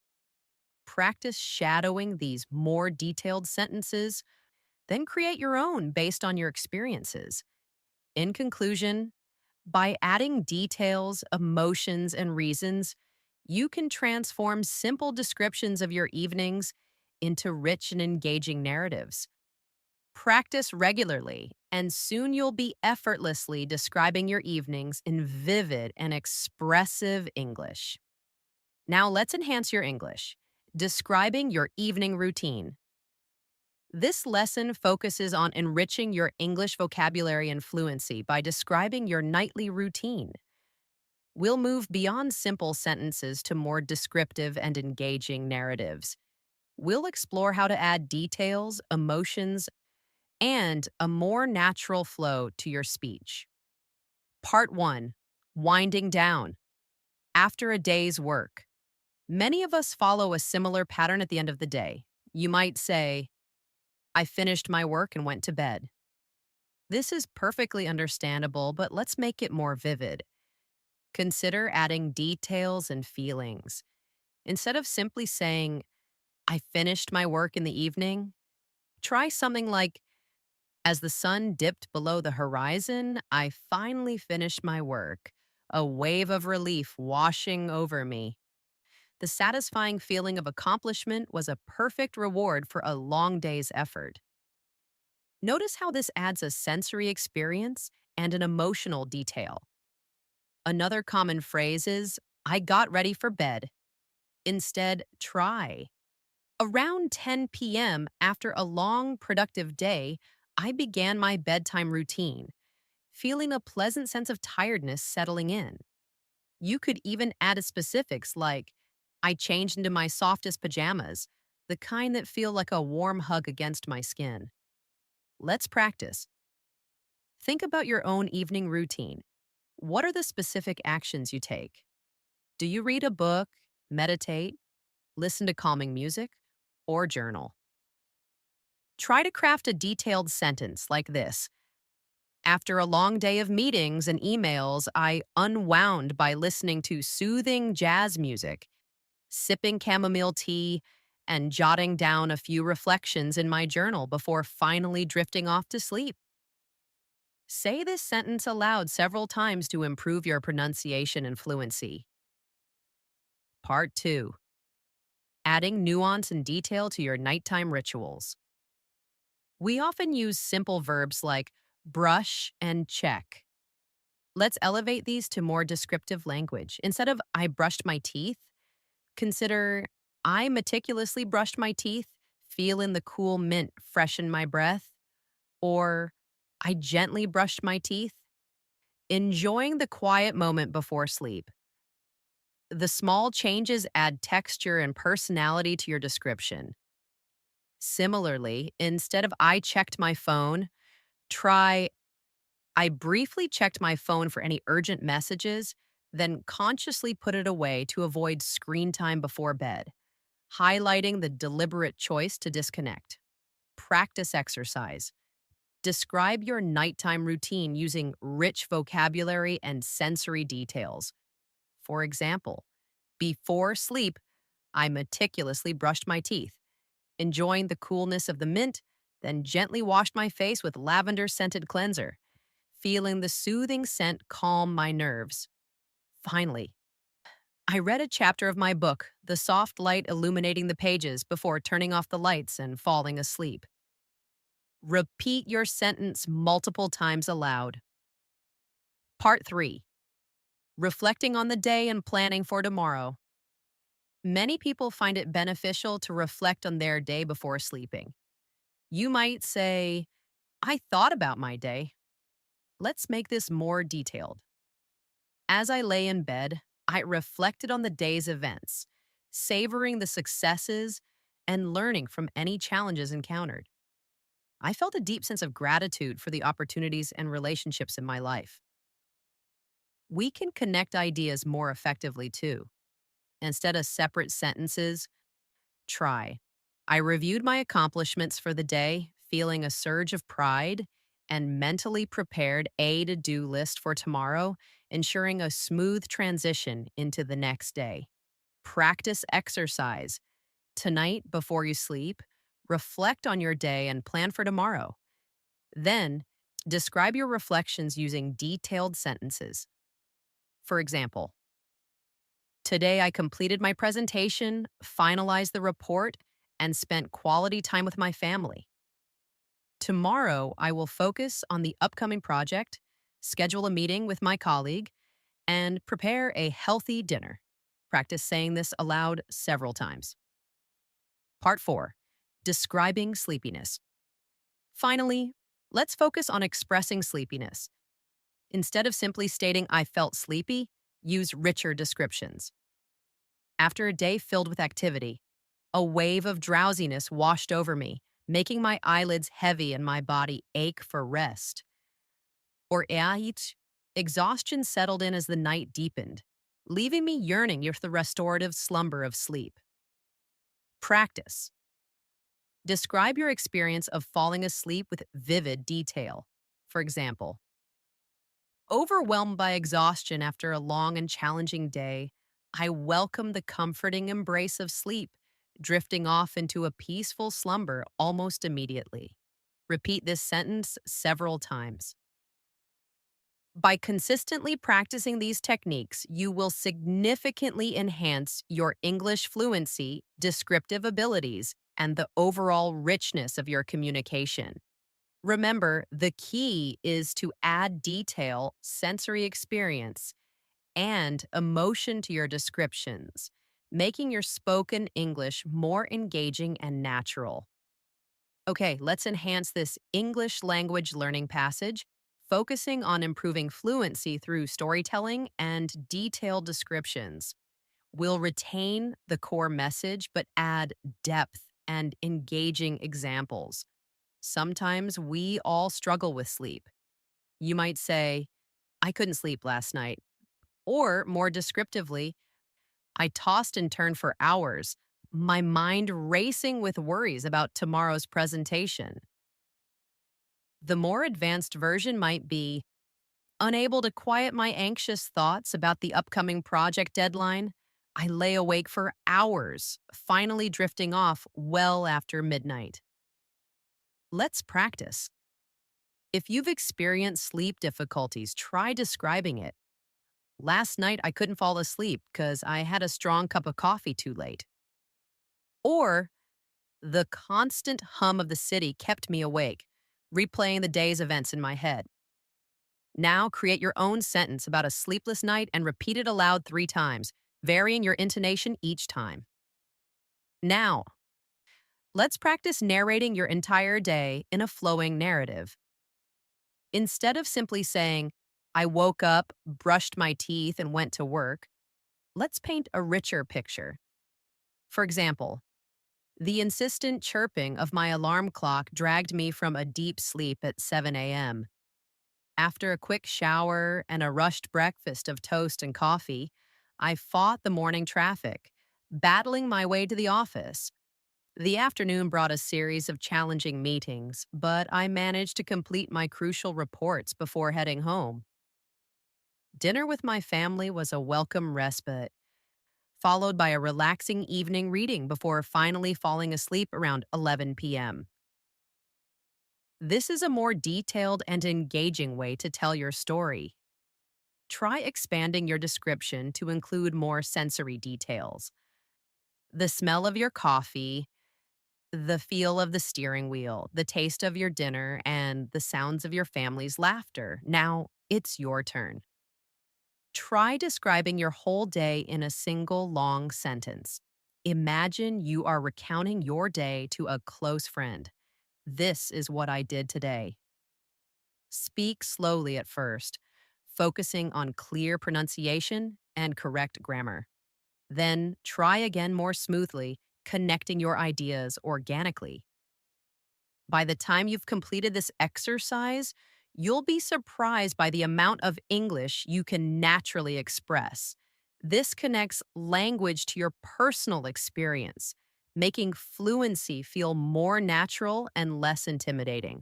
Practice shadowing these more detailed sentences, then create your own based on your experiences. In conclusion, by adding details, emotions, and reasons, you can transform simple descriptions of your evenings into rich and engaging narratives. Practice regularly, and soon you'll be effortlessly describing your evenings in vivid and expressive English. Now let's enhance your English. Describing your evening routine. This lesson focuses on enriching your English vocabulary and fluency by describing your nightly routine. We'll move beyond simple sentences to more descriptive and engaging narratives. We'll explore how to add details, emotions, and a more natural flow to your speech. Part 1, Winding Down. After a day's work. Many of us follow a similar pattern at the end of the day. You might say, I finished my work and went to bed. This is perfectly understandable, but let's make it more vivid. Consider adding details and feelings. Instead of simply saying, I finished my work in the evening, try something like, as the sun dipped below the horizon, I finally finished my work, a wave of relief washing over me. The satisfying feeling of accomplishment was a perfect reward for a long day's effort. Notice how this adds a sensory experience and an emotional detail. Another common phrase is, I got ready for bed. Instead, try. Around 10 p.m., after a long, productive day, I began my bedtime routine, feeling a pleasant sense of tiredness settling in. You could even add a specifics like, I changed into my softest pajamas, the kind that feel like a warm hug against my skin. Let's practice. Think about your own evening routine. What are the specific actions you take? Do you read a book, meditate, listen to calming music, or journal? Try to craft a detailed sentence like this. After a long day of meetings and emails, I unwound by listening to soothing jazz music, sipping chamomile tea, and jotting down a few reflections in my journal before finally drifting off to sleep. Say this sentence aloud several times to improve your pronunciation and fluency. Part 2. Adding nuance and detail to your nighttime rituals. We often use simple verbs like brush and check. Let's elevate these to more descriptive language. Instead of I brushed my teeth, consider I meticulously brushed my teeth, feeling the cool mint freshen my breath, or I gently brushed my teeth, enjoying the quiet moment before sleep. The small changes add texture and personality to your description. Similarly, instead of I checked my phone, try I briefly checked my phone for any urgent messages, then consciously put it away to avoid screen time before bed, highlighting the deliberate choice to disconnect. Practice exercise. Describe your nighttime routine using rich vocabulary and sensory details. For example, before sleep, I meticulously brushed my teeth, enjoying the coolness of the mint, then gently washed my face with lavender scented cleanser, feeling the soothing scent calm my nerves. Finally, I read a chapter of my book, the soft light illuminating the pages before turning off the lights and falling asleep. Repeat your sentence multiple times aloud. Part 3. Reflecting on the day and planning for tomorrow. Many people find it beneficial to reflect on their day before sleeping. You might say, I thought about my day. Let's make this more detailed. As I lay in bed, I reflected on the day's events, savoring the successes and learning from any challenges encountered. I felt a deep sense of gratitude for the opportunities and relationships in my life. We can connect ideas more effectively too. Instead of separate sentences, try. I reviewed my accomplishments for the day, feeling a surge of pride, and mentally prepared a to do list for tomorrow, ensuring a smooth transition into the next day. Practice exercise. Tonight, before you sleep, reflect on your day and plan for tomorrow. Then, describe your reflections using detailed sentences. For example, today I completed my presentation, finalized the report, and spent quality time with my family. Tomorrow, I will focus on the upcoming project, schedule a meeting with my colleague, and prepare a healthy dinner. Practice saying this aloud several times. Part 4. Describing sleepiness. Finally, let's focus on expressing sleepiness. Instead of simply stating I felt sleepy, use richer descriptions. After a day filled with activity, a wave of drowsiness washed over me, making my eyelids heavy and my body ache for rest. Or each, exhaustion settled in as the night deepened, leaving me yearning for the restorative slumber of sleep. Practice. Describe your experience of falling asleep with vivid detail. For example, overwhelmed by exhaustion after a long and challenging day, I welcome the comforting embrace of sleep, drifting off into a peaceful slumber almost immediately. Repeat this sentence several times. By consistently practicing these techniques, you will significantly enhance your English fluency, descriptive abilities, and the overall richness of your communication. Remember, the key is to add detail, sensory experience, and emotion to your descriptions making your spoken English more engaging and natural. Okay, let's enhance this English language learning passage, focusing on improving fluency through storytelling and detailed descriptions. We'll retain the core message, but add depth and engaging examples. Sometimes we all struggle with sleep. You might say, I couldn't sleep last night. Or more descriptively, I tossed and turned for hours, my mind racing with worries about tomorrow's presentation. The more advanced version might be unable to quiet my anxious thoughts about the upcoming project deadline. I lay awake for hours, finally drifting off well after midnight. Let's practice. If you've experienced sleep difficulties, try describing it. Last night, I couldn't fall asleep because I had a strong cup of coffee too late. Or, the constant hum of the city kept me awake, replaying the day's events in my head. Now, create your own sentence about a sleepless night and repeat it aloud 3 times, varying your intonation each time. Now, let's practice narrating your entire day in a flowing narrative. Instead of simply saying, I woke up, brushed my teeth, and went to work, let's paint a richer picture. For example, the insistent chirping of my alarm clock dragged me from a deep sleep at 7 a.m. After a quick shower and a rushed breakfast of toast and coffee, I fought the morning traffic, battling my way to the office. The afternoon brought a series of challenging meetings, but I managed to complete my crucial reports before heading home. Dinner with my family was a welcome respite, followed by a relaxing evening reading before finally falling asleep around 11 p.m. This is a more detailed and engaging way to tell your story. Try expanding your description to include more sensory details. The smell of your coffee, the feel of the steering wheel, the taste of your dinner, and the sounds of your family's laughter. Now it's your turn. Try describing your whole day in a single long sentence. Imagine you are recounting your day to a close friend. This is what I did today. Speak slowly at first, focusing on clear pronunciation and correct grammar. Then try again more smoothly, connecting your ideas organically. By the time you've completed this exercise, you'll be surprised by the amount of English you can naturally express. This connects language to your personal experience, making fluency feel more natural and less intimidating.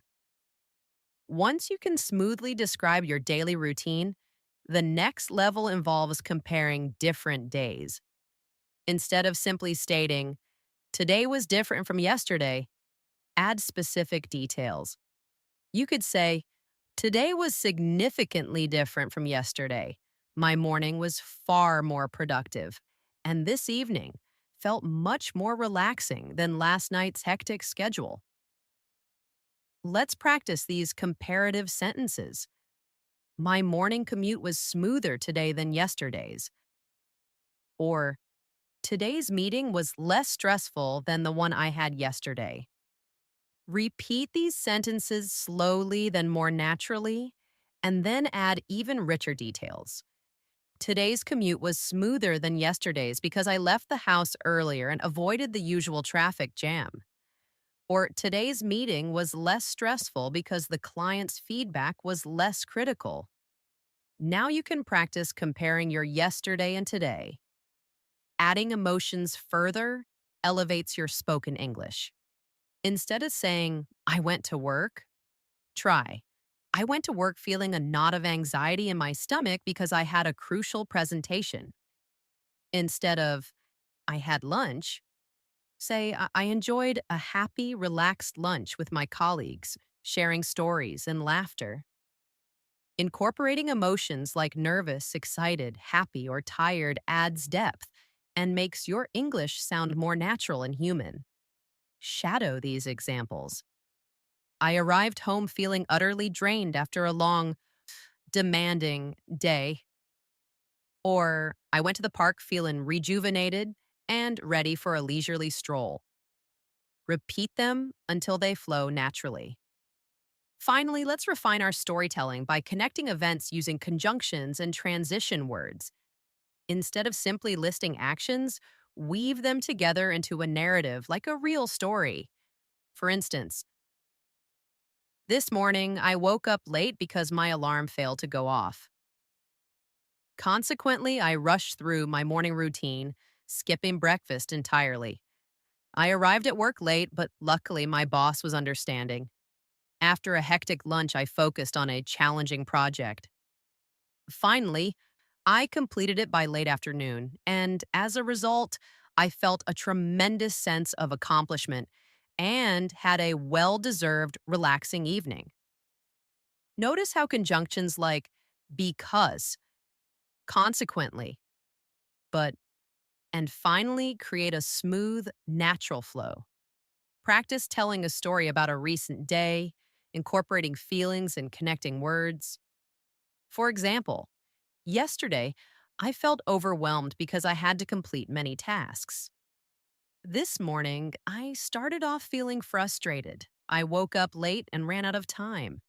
Once you can smoothly describe your daily routine, the next level involves comparing different days. Instead of simply stating, today was different from yesterday, add specific details. You could say, today was significantly different from yesterday. My morning was far more productive, and this evening felt much more relaxing than last night's hectic schedule. Let's practice these comparative sentences. My morning commute was smoother today than yesterday's. Or, today's meeting was less stressful than the one I had yesterday. Repeat these sentences slowly, then more naturally, and then add even richer details. Today's commute was smoother than yesterday's because I left the house earlier and avoided the usual traffic jam. Or today's meeting was less stressful because the client's feedback was less critical. Now you can practice comparing your yesterday and today. Adding emotions further elevates your spoken English. Instead of saying, I went to work, try, I went to work feeling a knot of anxiety in my stomach because I had a crucial presentation. Instead of, I had lunch, say, I enjoyed a happy, relaxed lunch with my colleagues, sharing stories and laughter. Incorporating emotions like nervous, excited, happy, or tired adds depth and makes your English sound more natural and human. Shadow these examples. I arrived home feeling utterly drained after a long, demanding day. Or I went to the park feeling rejuvenated and ready for a leisurely stroll. Repeat them until they flow naturally. Finally, let's refine our storytelling by connecting events using conjunctions and transition words. Instead of simply listing actions, weave them together into a narrative like a real story. For instance, this morning I woke up late because my alarm failed to go off. Consequently, I rushed through my morning routine, skipping breakfast entirely. I arrived at work late, but luckily my boss was understanding. After a hectic lunch, I focused on a challenging project. Finally, I completed it by late afternoon, and as a result, I felt a tremendous sense of accomplishment and had a well deserved, relaxing evening. Notice how conjunctions like because, consequently, but, and finally create a smooth, natural flow. Practice telling a story about a recent day, incorporating feelings and connecting words. For example, yesterday, I felt overwhelmed because I had to complete many tasks. This morning, I started off feeling frustrated. I woke up late and ran out of time.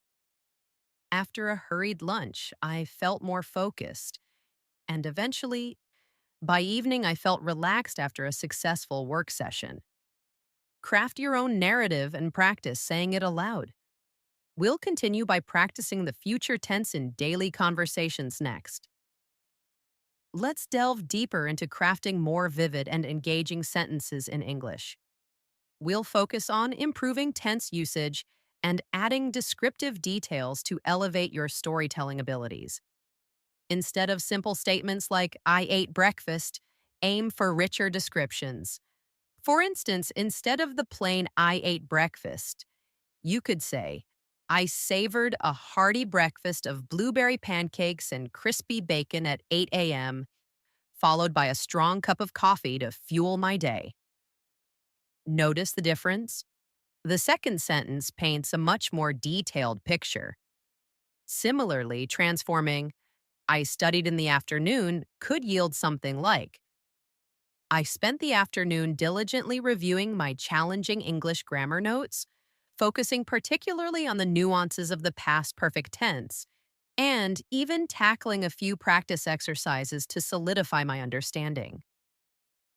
After a hurried lunch, I felt more focused. And eventually, by evening, I felt relaxed after a successful work session. Craft your own narrative and practice saying it aloud. We'll continue by practicing the future tense in daily conversations next. Let's delve deeper into crafting more vivid and engaging sentences in English. We'll focus on improving tense usage and adding descriptive details to elevate your storytelling abilities. Instead of simple statements like, I ate breakfast, aim for richer descriptions. For instance, instead of the plain, I ate breakfast, you could say, I savored a hearty breakfast of blueberry pancakes and crispy bacon at 8 a.m., followed by a strong cup of coffee to fuel my day. Notice the difference? The second sentence paints a much more detailed picture. Similarly, transforming, I studied in the afternoon could yield something like, I spent the afternoon diligently reviewing my challenging English grammar notes, focusing particularly on the nuances of the past perfect tense, and even tackling a few practice exercises to solidify my understanding.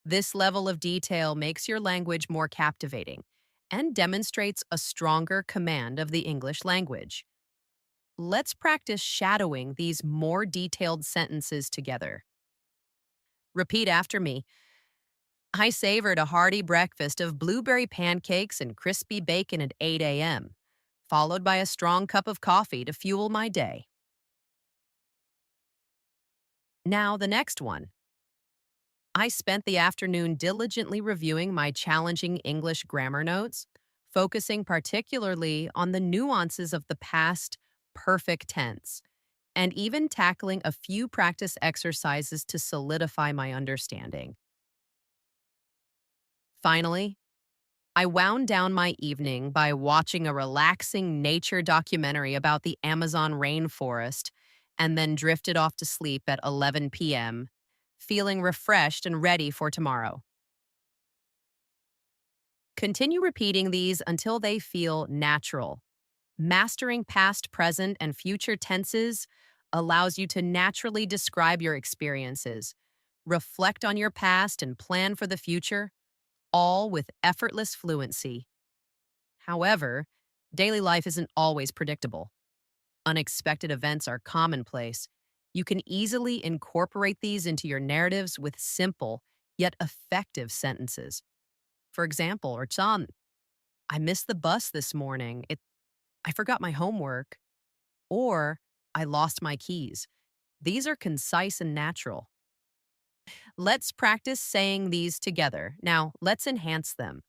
This level of detail makes your language more captivating and demonstrates a stronger command of the English language. Let's practice shadowing these more detailed sentences together. Repeat after me. I savored a hearty breakfast of blueberry pancakes and crispy bacon at 8 a.m., followed by a strong cup of coffee to fuel my day. Now, the next one. I spent the afternoon diligently reviewing my challenging English grammar notes, focusing particularly on the nuances of the past perfect tense, and even tackling a few practice exercises to solidify my understanding. Finally, I wound down my evening by watching a relaxing nature documentary about the Amazon rainforest and then drifted off to sleep at 11 p.m., feeling refreshed and ready for tomorrow. Continue repeating these until they feel natural. Mastering past, present, and future tenses allows you to naturally describe your experiences, reflect on your past, and plan for the future, all with effortless fluency. However, daily life isn't always predictable. Unexpected events are commonplace. You can easily incorporate these into your narratives with simple yet effective sentences. For example, Chan, I missed the bus this morning. I forgot my homework. Or I lost my keys. These are concise and natural. Let's practice saying these together. Now, let's enhance them.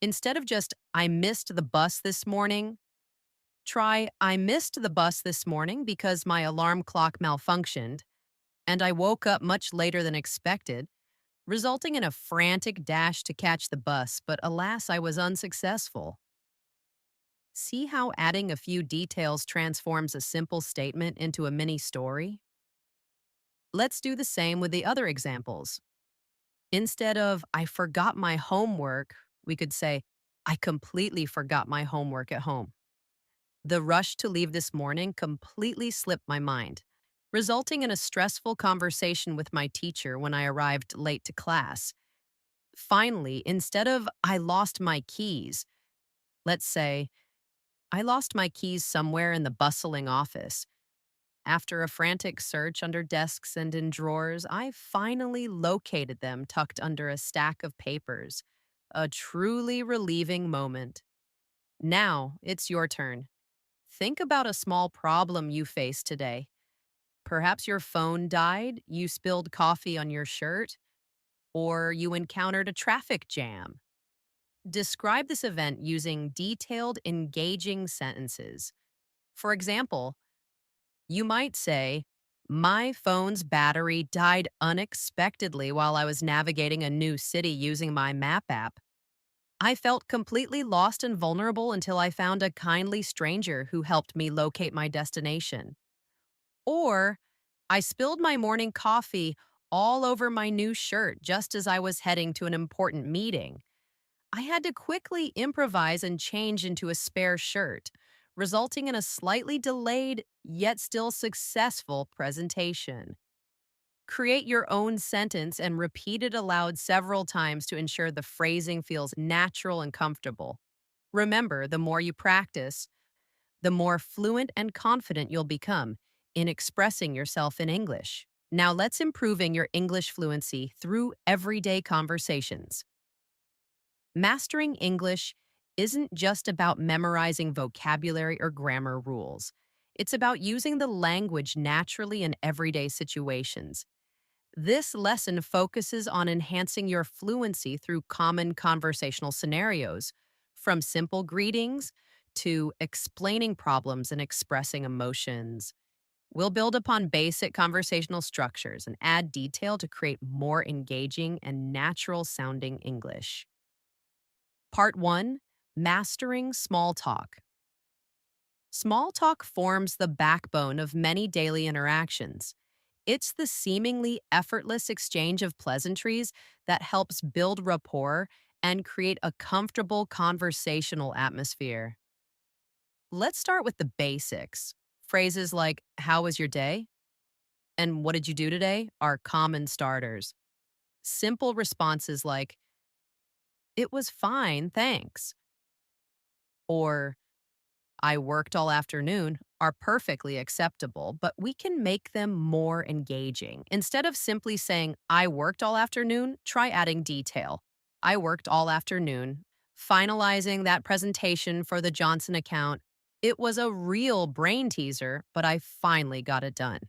Instead of just, I missed the bus this morning, try, I missed the bus this morning because my alarm clock malfunctioned, and I woke up much later than expected, resulting in a frantic dash to catch the bus, but alas, I was unsuccessful. See how adding a few details transforms a simple statement into a mini story? Let's do the same with the other examples. Instead of, I forgot my homework, we could say, I completely forgot my homework at home. The rush to leave this morning completely slipped my mind, resulting in a stressful conversation with my teacher when I arrived late to class. Finally, instead of, I lost my keys, let's say, I lost my keys somewhere in the bustling office. After a frantic search under desks and in drawers, I finally located them tucked under a stack of papers. A truly relieving moment. Now it's your turn. Think about a small problem you faced today. Perhaps your phone died, you spilled coffee on your shirt, or you encountered a traffic jam. Describe this event using detailed, engaging sentences. For example, you might say, my phone's battery died unexpectedly while I was navigating a new city using my map app. I felt completely lost and vulnerable until I found a kindly stranger who helped me locate my destination. Or, I spilled my morning coffee all over my new shirt just as I was heading to an important meeting. I had to quickly improvise and change into a spare shirt, resulting in a slightly delayed yet still successful presentation. Create your own sentence and repeat it aloud several times to ensure the phrasing feels natural and comfortable. Remember, the more you practice, the more fluent and confident you'll become in expressing yourself in English. Now let's improving your English fluency through everyday conversations. Mastering English isn't just about memorizing vocabulary or grammar rules. It's about using the language naturally in everyday situations. This lesson focuses on enhancing your fluency through common conversational scenarios, from simple greetings to explaining problems and expressing emotions. We'll build upon basic conversational structures and add detail to create more engaging and natural sounding English. Part 1, Mastering Small Talk. Small talk forms the backbone of many daily interactions. It's the seemingly effortless exchange of pleasantries that helps build rapport and create a comfortable conversational atmosphere. Let's start with the basics. Phrases like, how was your day? And what did you do today? Are common starters. Simple responses like, it was fine, thanks. Or, I worked all afternoon are perfectly acceptable, but we can make them more engaging. Instead of simply saying, I worked all afternoon, try adding detail. I worked all afternoon, finalizing that presentation for the Johnson account. It was a real brain teaser, but I finally got it done.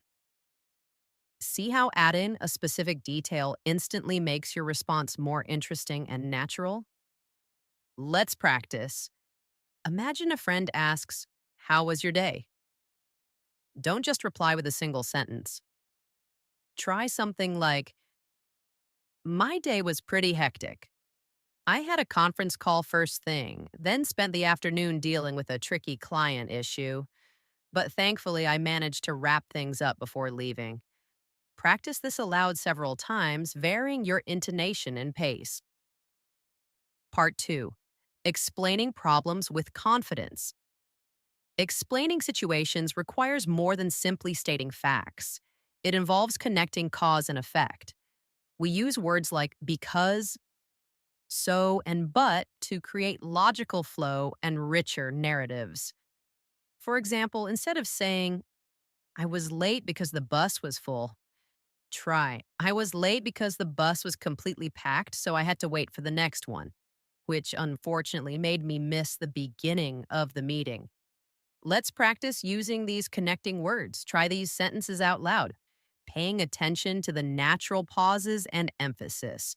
See how adding a specific detail instantly makes your response more interesting and natural? Let's practice. Imagine a friend asks, how was your day? Don't just reply with a single sentence. Try something like, my day was pretty hectic. I had a conference call first thing, then spent the afternoon dealing with a tricky client issue, but thankfully I managed to wrap things up before leaving. Practice this aloud several times, varying your intonation and pace. Part 2, Explaining Problems with Confidence. Explaining situations requires more than simply stating facts. It involves connecting cause and effect. We use words like because, so, and but to create logical flow and richer narratives. For example, instead of saying, I was late because the bus was full, try, I was late because the bus was completely packed, so I had to wait for the next one, which unfortunately made me miss the beginning of the meeting. Let's practice using these connecting words. Try these sentences out loud, paying attention to the natural pauses and emphasis.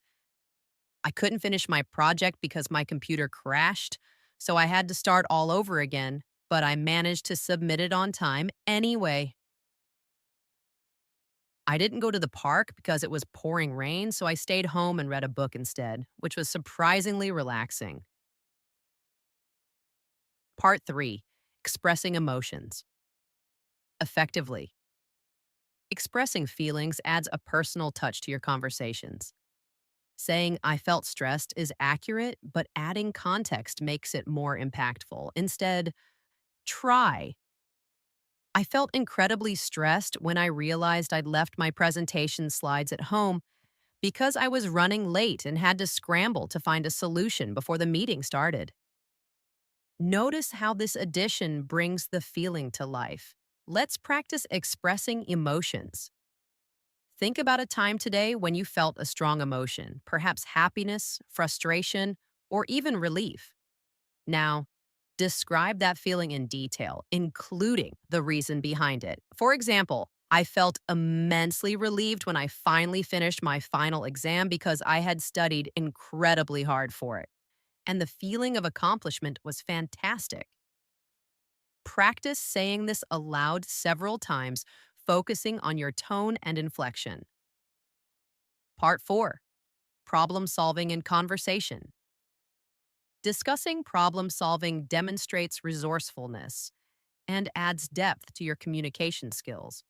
I couldn't finish my project because my computer crashed, so I had to start all over again, but I managed to submit it on time anyway. I didn't go to the park because it was pouring rain, so I stayed home and read a book instead, which was surprisingly relaxing. Part 3, Expressing Emotions. Effectively. Expressing feelings adds a personal touch to your conversations. Saying I felt stressed is accurate, but adding context makes it more impactful. Instead, try. I felt incredibly stressed when I realized I'd left my presentation slides at home because I was running late and had to scramble to find a solution before the meeting started. Notice how this addition brings the feeling to life. Let's practice expressing emotions. Think about a time today when you felt a strong emotion, perhaps happiness, frustration, or even relief. Now, describe that feeling in detail, including the reason behind it. For example, I felt immensely relieved when I finally finished my final exam because I had studied incredibly hard for it, and the feeling of accomplishment was fantastic. Practice saying this aloud several times, focusing on your tone and inflection. Part 4. Problem solving and conversation. Discussing problem solving demonstrates resourcefulness and adds depth to your communication skills.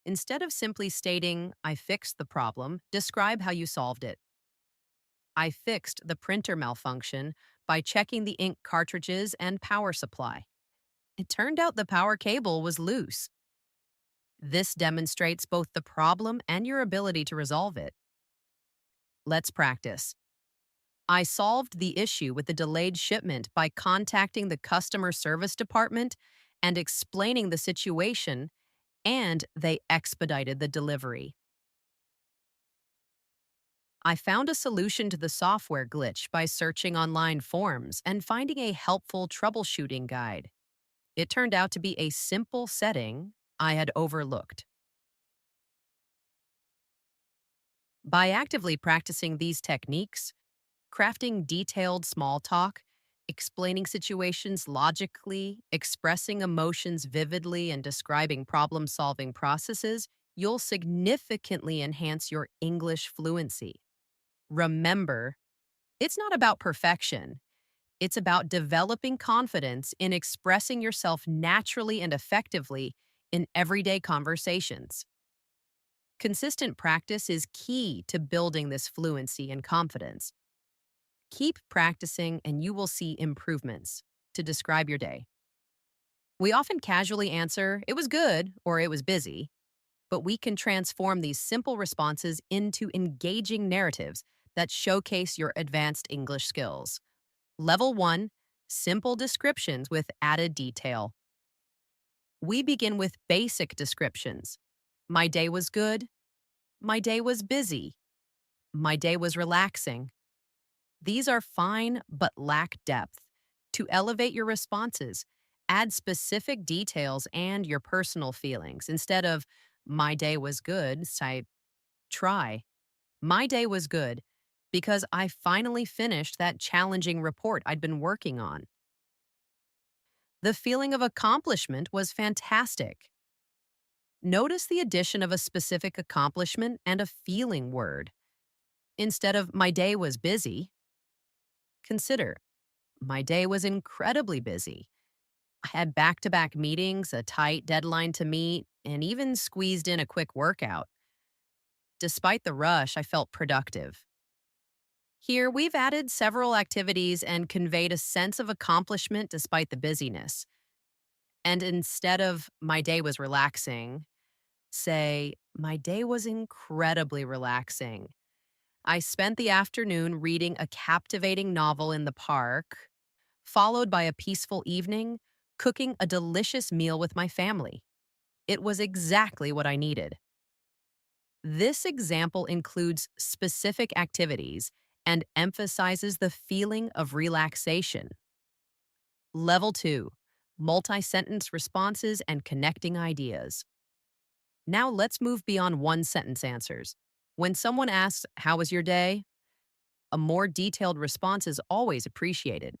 Instead of simply stating, I fixed the problem, describe how you solved it. I fixed the printer malfunction by checking the ink cartridges and power supply. It turned out the power cable was loose. This demonstrates both the problem and your ability to resolve it. Let's practice. I solved the issue with the delayed shipment by contacting the customer service department and explaining the situation, and they expedited the delivery. I found a solution to the software glitch by searching online forums and finding a helpful troubleshooting guide. It turned out to be a simple setting I had overlooked. By actively practicing these techniques, crafting detailed small talk, explaining situations logically, expressing emotions vividly, and describing problem solving processes, you'll significantly enhance your English fluency. Remember, it's not about perfection. It's about developing confidence in expressing yourself naturally and effectively in everyday conversations. Consistent practice is key to building this fluency and confidence. Keep practicing and you will see improvements. To describe your day, we often casually answer, it was good or it was busy, but we can transform these simple responses into engaging narratives that showcase your advanced English skills. Level 1. Simple descriptions with added detail. We begin with basic descriptions. My day was good. My day was busy. My day was relaxing. These are fine but lack depth. To elevate your responses, add specific details and your personal feelings. Instead of, my day was good, say, try. My day was good because I finally finished that challenging report I'd been working on. The feeling of accomplishment was fantastic. Notice the addition of a specific accomplishment and a feeling word. Instead of, my day was busy, consider, my day was incredibly busy. I had back to back meetings, a tight deadline to meet, and even squeezed in a quick workout. Despite the rush, I felt productive. Here, we've added several activities and conveyed a sense of accomplishment despite the busyness. And instead of, my day was relaxing, say, my day was incredibly relaxing. I spent the afternoon reading a captivating novel in the park, followed by a peaceful evening, cooking a delicious meal with my family. It was exactly what I needed. This example includes specific activities and emphasizes the feeling of relaxation. Level 2. Multi-sentence responses and connecting ideas. Now let's move beyond one-sentence answers. When someone asks, how was your day? A more detailed response is always appreciated.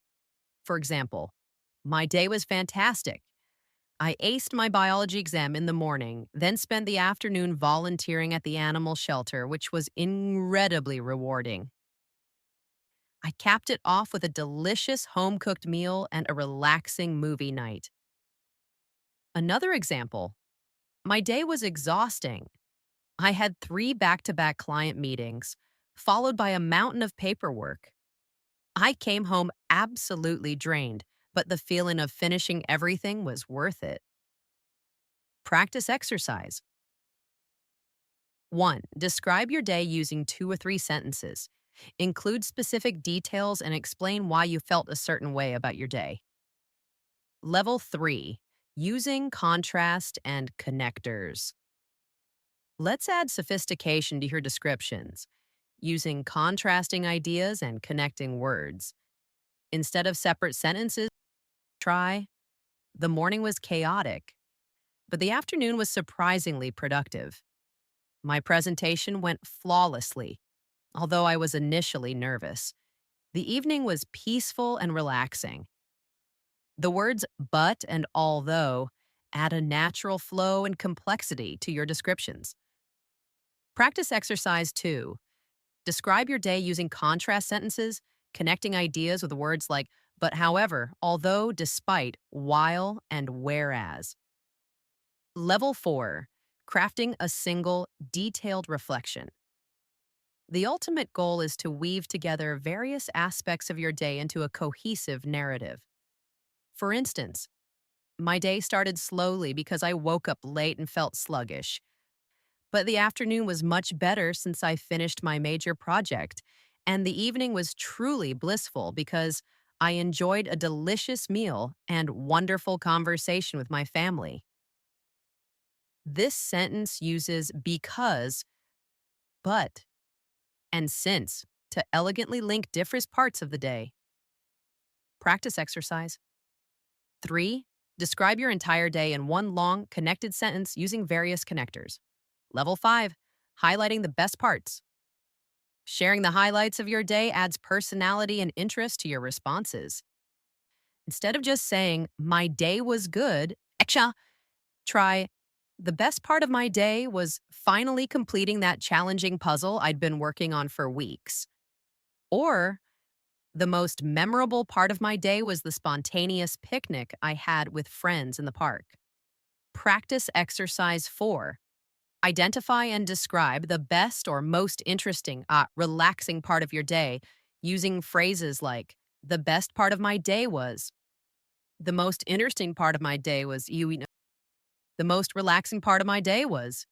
For example, my day was fantastic. I aced my biology exam in the morning, then spent the afternoon volunteering at the animal shelter, which was incredibly rewarding. I capped it off with a delicious home cooked meal and a relaxing movie night. Another example, my day was exhausting. I had 3 back to back client meetings, followed by a mountain of paperwork. I came home absolutely drained, but the feeling of finishing everything was worth it. Practice exercise. 1. Describe your day using 2 or 3 sentences. Include specific details and explain why you felt a certain way about your day. Level 3. Using contrast and connectors. Let's add sophistication to your descriptions, using contrasting ideas and connecting words. Instead of separate sentences, try, "The morning was chaotic, but the afternoon was surprisingly productive. My presentation went flawlessly, although I was initially nervous. The evening was peaceful and relaxing." The words "but" and "although" add a natural flow and complexity to your descriptions. Practice exercise 2. Describe your day using contrast sentences, connecting ideas with words like "but however," "although," "despite," "while," and "whereas." Level 4. Crafting a single, detailed reflection. The ultimate goal is to weave together various aspects of your day into a cohesive narrative. For instance, my day started slowly because I woke up late and felt sluggish. But the afternoon was much better since I finished my major project, and the evening was truly blissful because I enjoyed a delicious meal and wonderful conversation with my family. This sentence uses because, but, and since to elegantly link different parts of the day. Practice exercise. 3. Describe your entire day in one long, connected sentence using various connectors. Level 5. Highlighting the best parts. Sharing the highlights of your day adds personality and interest to your responses. Instead of just saying, "My day was good," try, "The best part of my day was finally completing that challenging puzzle I'd been working on for weeks." Or, "The most memorable part of my day was the spontaneous picnic I had with friends in the park." Practice exercise 4. Identify and describe the best or most interesting, relaxing part of your day using phrases like, "The best part of my day was," "The most interesting part of my day was," "The most relaxing part of my day was."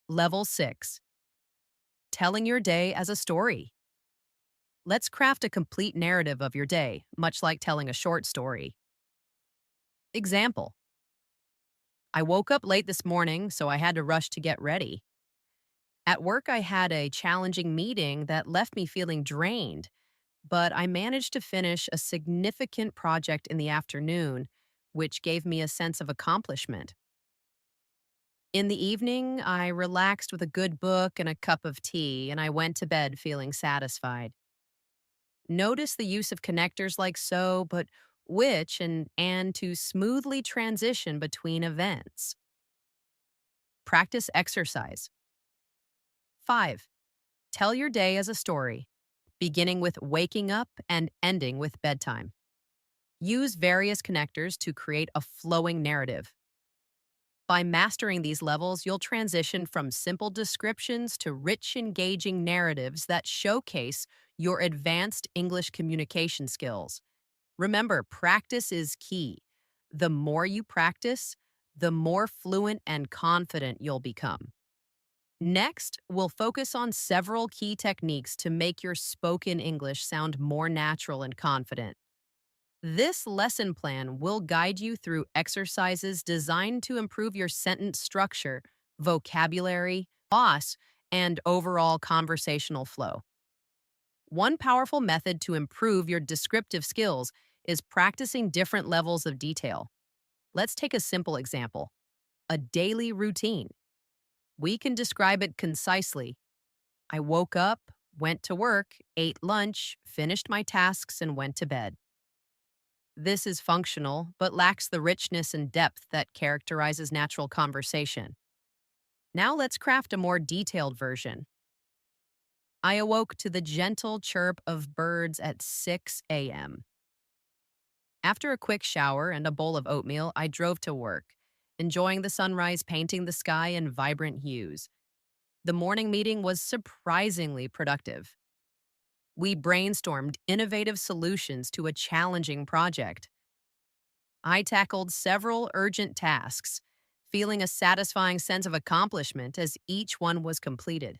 Level 6. Telling your day as a story. Let's craft a complete narrative of your day, much like telling a short story. Example: I woke up late this morning, so I had to rush to get ready. At work, I had a challenging meeting that left me feeling drained, but I managed to finish a significant project in the afternoon, which gave me a sense of accomplishment. In the evening, I relaxed with a good book and a cup of tea, and I went to bed feeling satisfied. Notice the use of connectors like "so," but "which," and to smoothly transition between events. Practice exercise. 5. Tell your day as a story, beginning with waking up and ending with bedtime. Use various connectors to create a flowing narrative. By mastering these levels, you'll transition from simple descriptions to rich, engaging narratives that showcase your advanced English communication skills. Remember, practice is key. The more you practice, the more fluent and confident you'll become. Next, we'll focus on several key techniques to make your spoken English sound more natural and confident. This lesson plan will guide you through exercises designed to improve your sentence structure, vocabulary, gloss, and overall conversational flow. One powerful method to improve your descriptive skills is practicing different levels of detail. Let's take a simple example: a daily routine. We can describe it concisely. I woke up, went to work, ate lunch, finished my tasks, and went to bed. This is functional, but lacks the richness and depth that characterizes natural conversation. Now let's craft a more detailed version. I awoke to the gentle chirp of birds at 6 a.m. After a quick shower and a bowl of oatmeal, I drove to work, enjoying the sunrise painting the sky in vibrant hues. The morning meeting was surprisingly productive. We brainstormed innovative solutions to a challenging project. I tackled several urgent tasks, feeling a satisfying sense of accomplishment as each one was completed.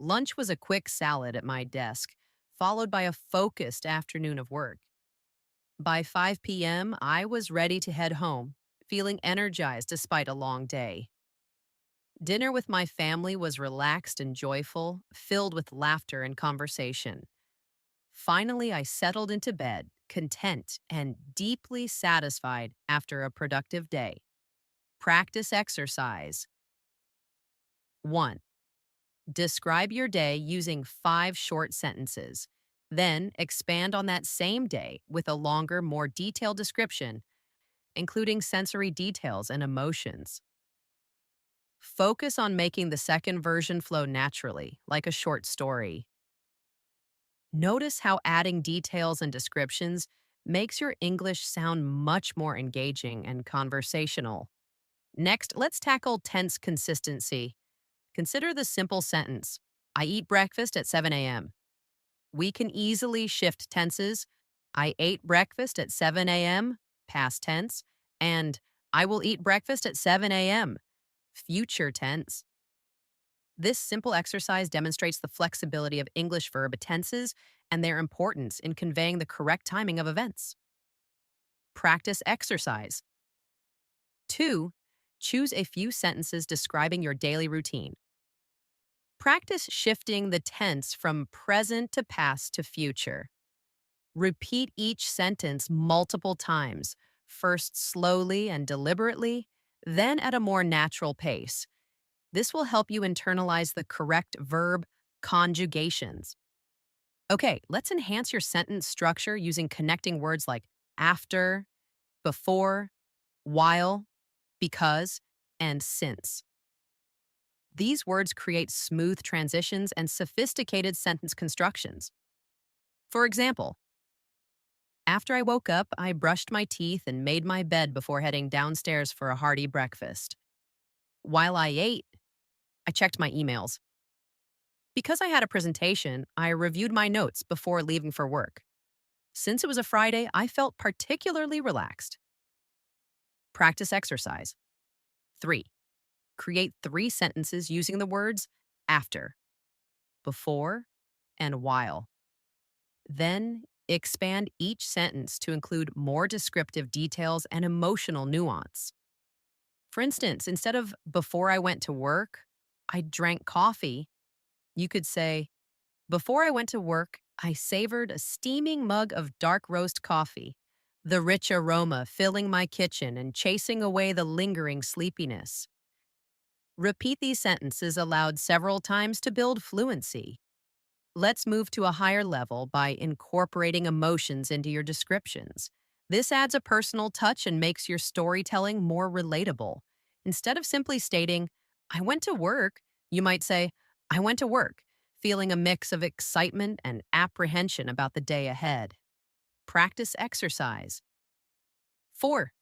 Lunch was a quick salad at my desk, followed by a focused afternoon of work. By 5 p.m., I was ready to head home, feeling energized despite a long day. Dinner with my family was relaxed and joyful, filled with laughter and conversation. Finally, I settled into bed, content and deeply satisfied after a productive day. Practice exercise. 1. Describe your day using 5 short sentences. Then expand on that same day with a longer, more detailed description, including sensory details and emotions. Focus on making the second version flow naturally, like a short story. Notice how adding details and descriptions makes your English sound much more engaging and conversational. Next, let's tackle tense consistency. Consider the simple sentence, I eat breakfast at 7 a.m. We can easily shift tenses. I ate breakfast at 7 a.m., past tense, and I will eat breakfast at 7 a.m., future tense. This simple exercise demonstrates the flexibility of English verb tenses and their importance in conveying the correct timing of events. Practice exercise. 2. Choose a few sentences describing your daily routine. Practice shifting the tense from present to past to future. Repeat each sentence multiple times, first slowly and deliberately, then at a more natural pace. This will help you internalize the correct verb conjugations. Okay, let's enhance your sentence structure using connecting words like after, before, while, because, and since. These words create smooth transitions and sophisticated sentence constructions. For example, after I woke up, I brushed my teeth and made my bed before heading downstairs for a hearty breakfast. While I ate, I checked my emails. Because I had a presentation, I reviewed my notes before leaving for work. Since it was a Friday, I felt particularly relaxed. Practice exercise. 3. Create 3 sentences using the words after, before, and while. Then expand each sentence to include more descriptive details and emotional nuance. For instance, instead of before I went to work, I drank coffee, you could say, before I went to work, I savored a steaming mug of dark roast coffee, the rich aroma filling my kitchen and chasing away the lingering sleepiness. Repeat these sentences aloud several times to build fluency. Let's move to a higher level by incorporating emotions into your descriptions. This adds a personal touch and makes your storytelling more relatable. Instead of simply stating, I went to work, you might say, I went to work, feeling a mix of excitement and apprehension about the day ahead. Practice exercise. 4.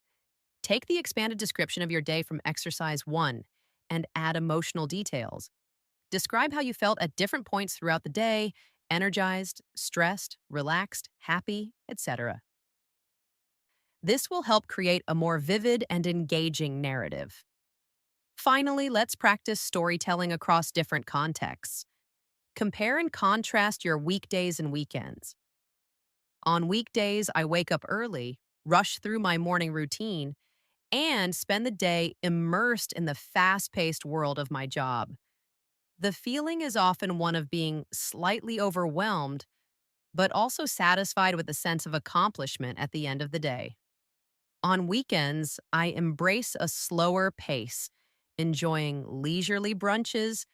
Take the expanded description of your day from exercise 1 and add emotional details. Describe how you felt at different points throughout the day, energized, stressed, relaxed, happy, etc. This will help create a more vivid and engaging narrative. Finally, let's practice storytelling across different contexts. Compare and contrast your weekdays and weekends. On weekdays, I wake up early, rush through my morning routine, and spend the day immersed in the fast paced world of my job. The feeling is often one of being slightly overwhelmed, but also satisfied with a sense of accomplishment at the end of the day. On weekends, I embrace a slower pace, enjoying leisurely brunches,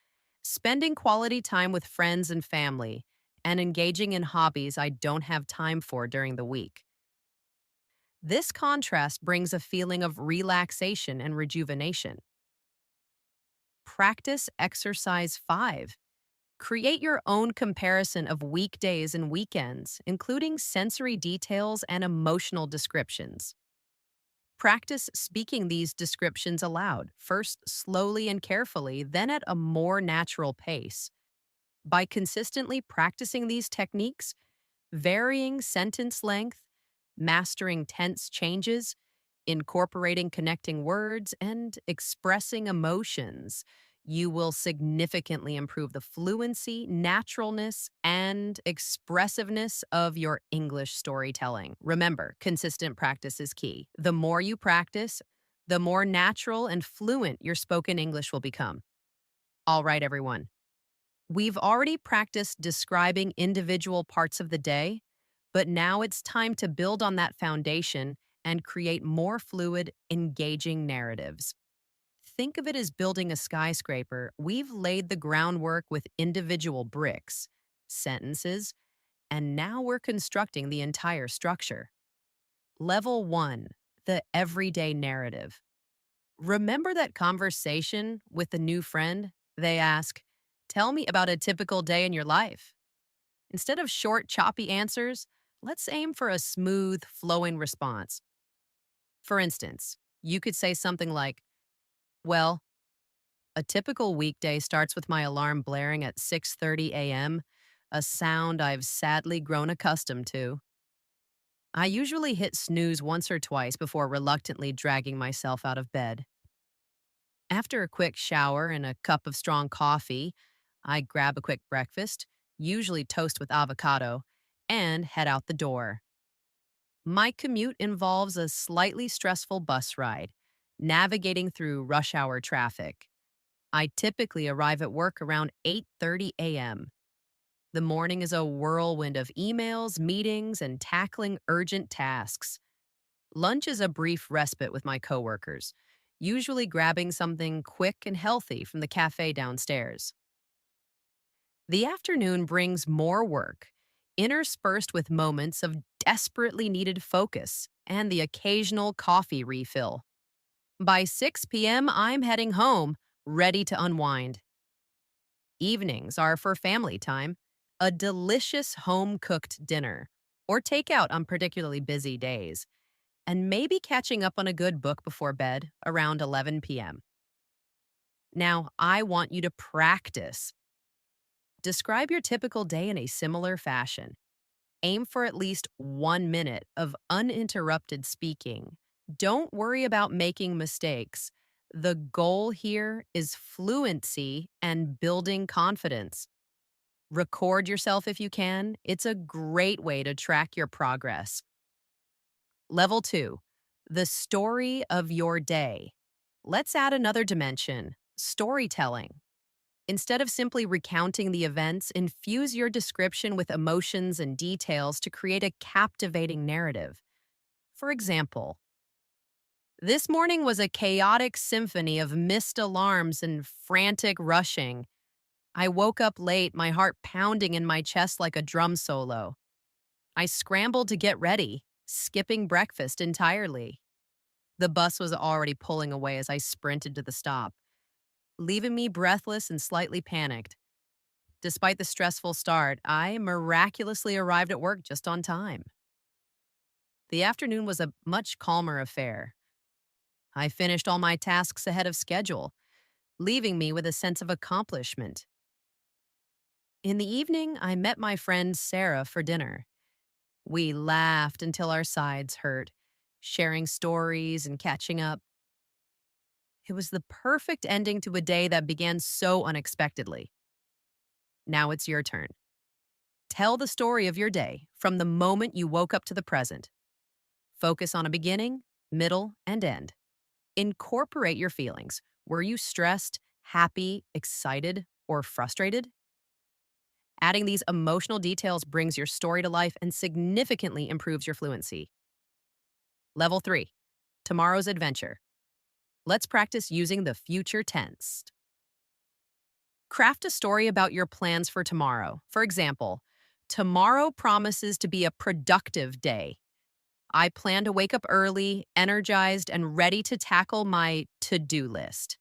spending quality time with friends and family, and engaging in hobbies I don't have time for during the week. This contrast brings a feeling of relaxation and rejuvenation. Practice exercise 5. Create your own comparison of weekdays and weekends, including sensory details and emotional descriptions. Practice speaking these descriptions aloud, first slowly and carefully, then at a more natural pace. By consistently practicing these techniques, varying sentence length, mastering tense changes, incorporating connecting words, and expressing emotions, you will significantly improve the fluency, naturalness, and expressiveness of your English storytelling. Remember, consistent practice is key. The more you practice, the more natural and fluent your spoken English will become. All right, everyone. We've already practiced describing individual parts of the day, but now it's time to build on that foundation and create more fluid, engaging narratives. Think of it as building a skyscraper. We've laid the groundwork with individual bricks, sentences, and now we're constructing the entire structure. Level 1, the everyday narrative. Remember that conversation with a new friend? They ask, "Tell me about a typical day in your life." Instead of short, choppy answers, let's aim for a smooth, flowing response. For instance, you could say something like, "Well, a typical weekday starts with my alarm blaring at 6:30 a.m., a sound I've sadly grown accustomed to. I usually hit snooze once or twice before reluctantly dragging myself out of bed. After a quick shower and a cup of strong coffee, I grab a quick breakfast, usually toast with avocado, and head out the door. My commute involves a slightly stressful bus ride, navigating through rush hour traffic. I typically arrive at work around 8:30 a.m. The morning is a whirlwind of emails, meetings, and tackling urgent tasks. Lunch is a brief respite with my coworkers, usually grabbing something quick and healthy from the cafe downstairs. The afternoon brings more work, interspersed with moments of desperately needed focus and the occasional coffee refill. By 6 p.m., I'm heading home, ready to unwind. Evenings are for family time, a delicious home cooked dinner, or takeout on particularly busy days, and maybe catching up on a good book before bed around 11 p.m. Now, I want you to practice. Describe your typical day in a similar fashion. Aim for at least 1 minute of uninterrupted speaking. Don't worry about making mistakes. The goal here is fluency and building confidence. Record yourself if you can. It's a great way to track your progress. Level 2, the story of your day. Let's add another dimension, storytelling. Instead of simply recounting the events, infuse your description with emotions and details to create a captivating narrative. For example, this morning was a chaotic symphony of missed alarms and frantic rushing. I woke up late, my heart pounding in my chest like a drum solo. I scrambled to get ready, skipping breakfast entirely. The bus was already pulling away as I sprinted to the stop, leaving me breathless and slightly panicked. Despite the stressful start, I miraculously arrived at work just on time. The afternoon was a much calmer affair. I finished all my tasks ahead of schedule, leaving me with a sense of accomplishment. In the evening, I met my friend Sarah for dinner. We laughed until our sides hurt, sharing stories and catching up. It was the perfect ending to a day that began so unexpectedly. Now it's your turn. Tell the story of your day from the moment you woke up to the present. Focus on a beginning, middle, and end. Incorporate your feelings. Were you stressed, happy, excited, or frustrated? Adding these emotional details brings your story to life and significantly improves your fluency. Level 3, tomorrow's adventure. Let's practice using the future tense. Craft a story about your plans for tomorrow. For example, tomorrow promises to be a productive day. I plan to wake up early, energized, and ready to tackle my to-do list.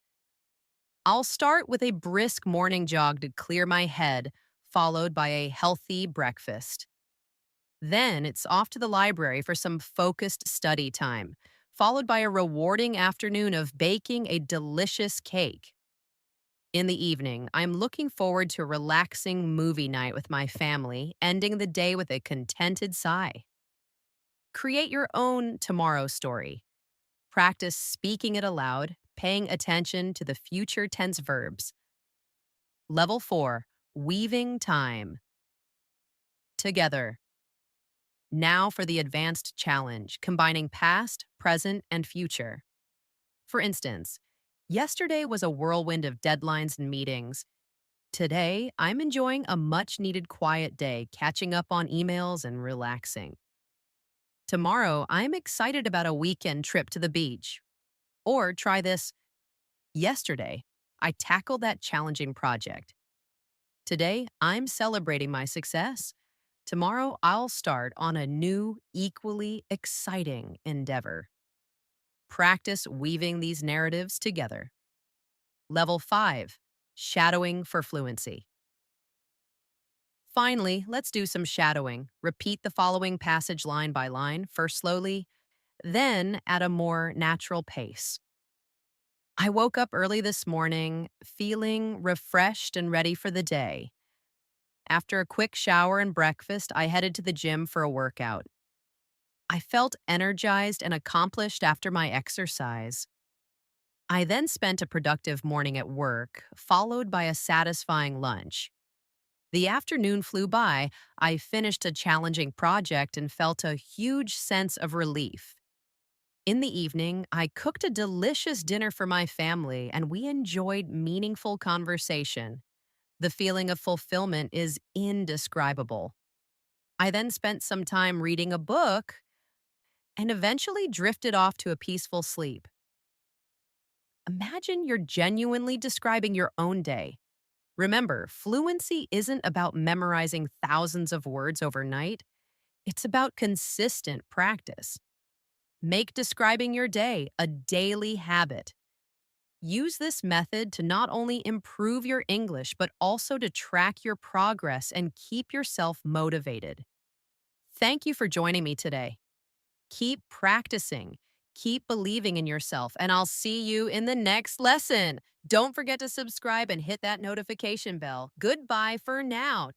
I'll start with a brisk morning jog to clear my head, followed by a healthy breakfast. Then it's off to the library for some focused study time, followed by a rewarding afternoon of baking a delicious cake. In the evening, I'm looking forward to a relaxing movie night with my family, ending the day with a contented sigh. Create your own tomorrow story. Practice speaking it aloud, paying attention to the future tense verbs. Level 4, weaving time. Together. Now for the advanced challenge, combining past, present, and future. For instance, yesterday was a whirlwind of deadlines and meetings. Today, I'm enjoying a much needed quiet day, catching up on emails and relaxing. Tomorrow, I'm excited about a weekend trip to the beach. Or try this: yesterday, I tackled that challenging project. Today, I'm celebrating my success. Tomorrow, I'll start on a new, equally exciting endeavor. Practice weaving these narratives together. Level 5, shadowing for fluency. Finally, let's do some shadowing. Repeat the following passage line by line, first slowly, then at a more natural pace. I woke up early this morning, feeling refreshed and ready for the day. After a quick shower and breakfast, I headed to the gym for a workout. I felt energized and accomplished after my exercise. I then spent a productive morning at work, followed by a satisfying lunch. The afternoon flew by. I finished a challenging project and felt a huge sense of relief. In the evening, I cooked a delicious dinner for my family and we enjoyed meaningful conversation. The feeling of fulfillment is indescribable. I then spent some time reading a book and eventually drifted off to a peaceful sleep. Imagine you're genuinely describing your own day. Remember, fluency isn't about memorizing thousands of words overnight, it's about consistent practice. Make describing your day a daily habit. Use this method to not only improve your English, but also to track your progress and keep yourself motivated. Thank you for joining me today. Keep practicing, keep believing in yourself, and I'll see you in the next lesson. Don't forget to subscribe and hit that notification bell. Goodbye for now.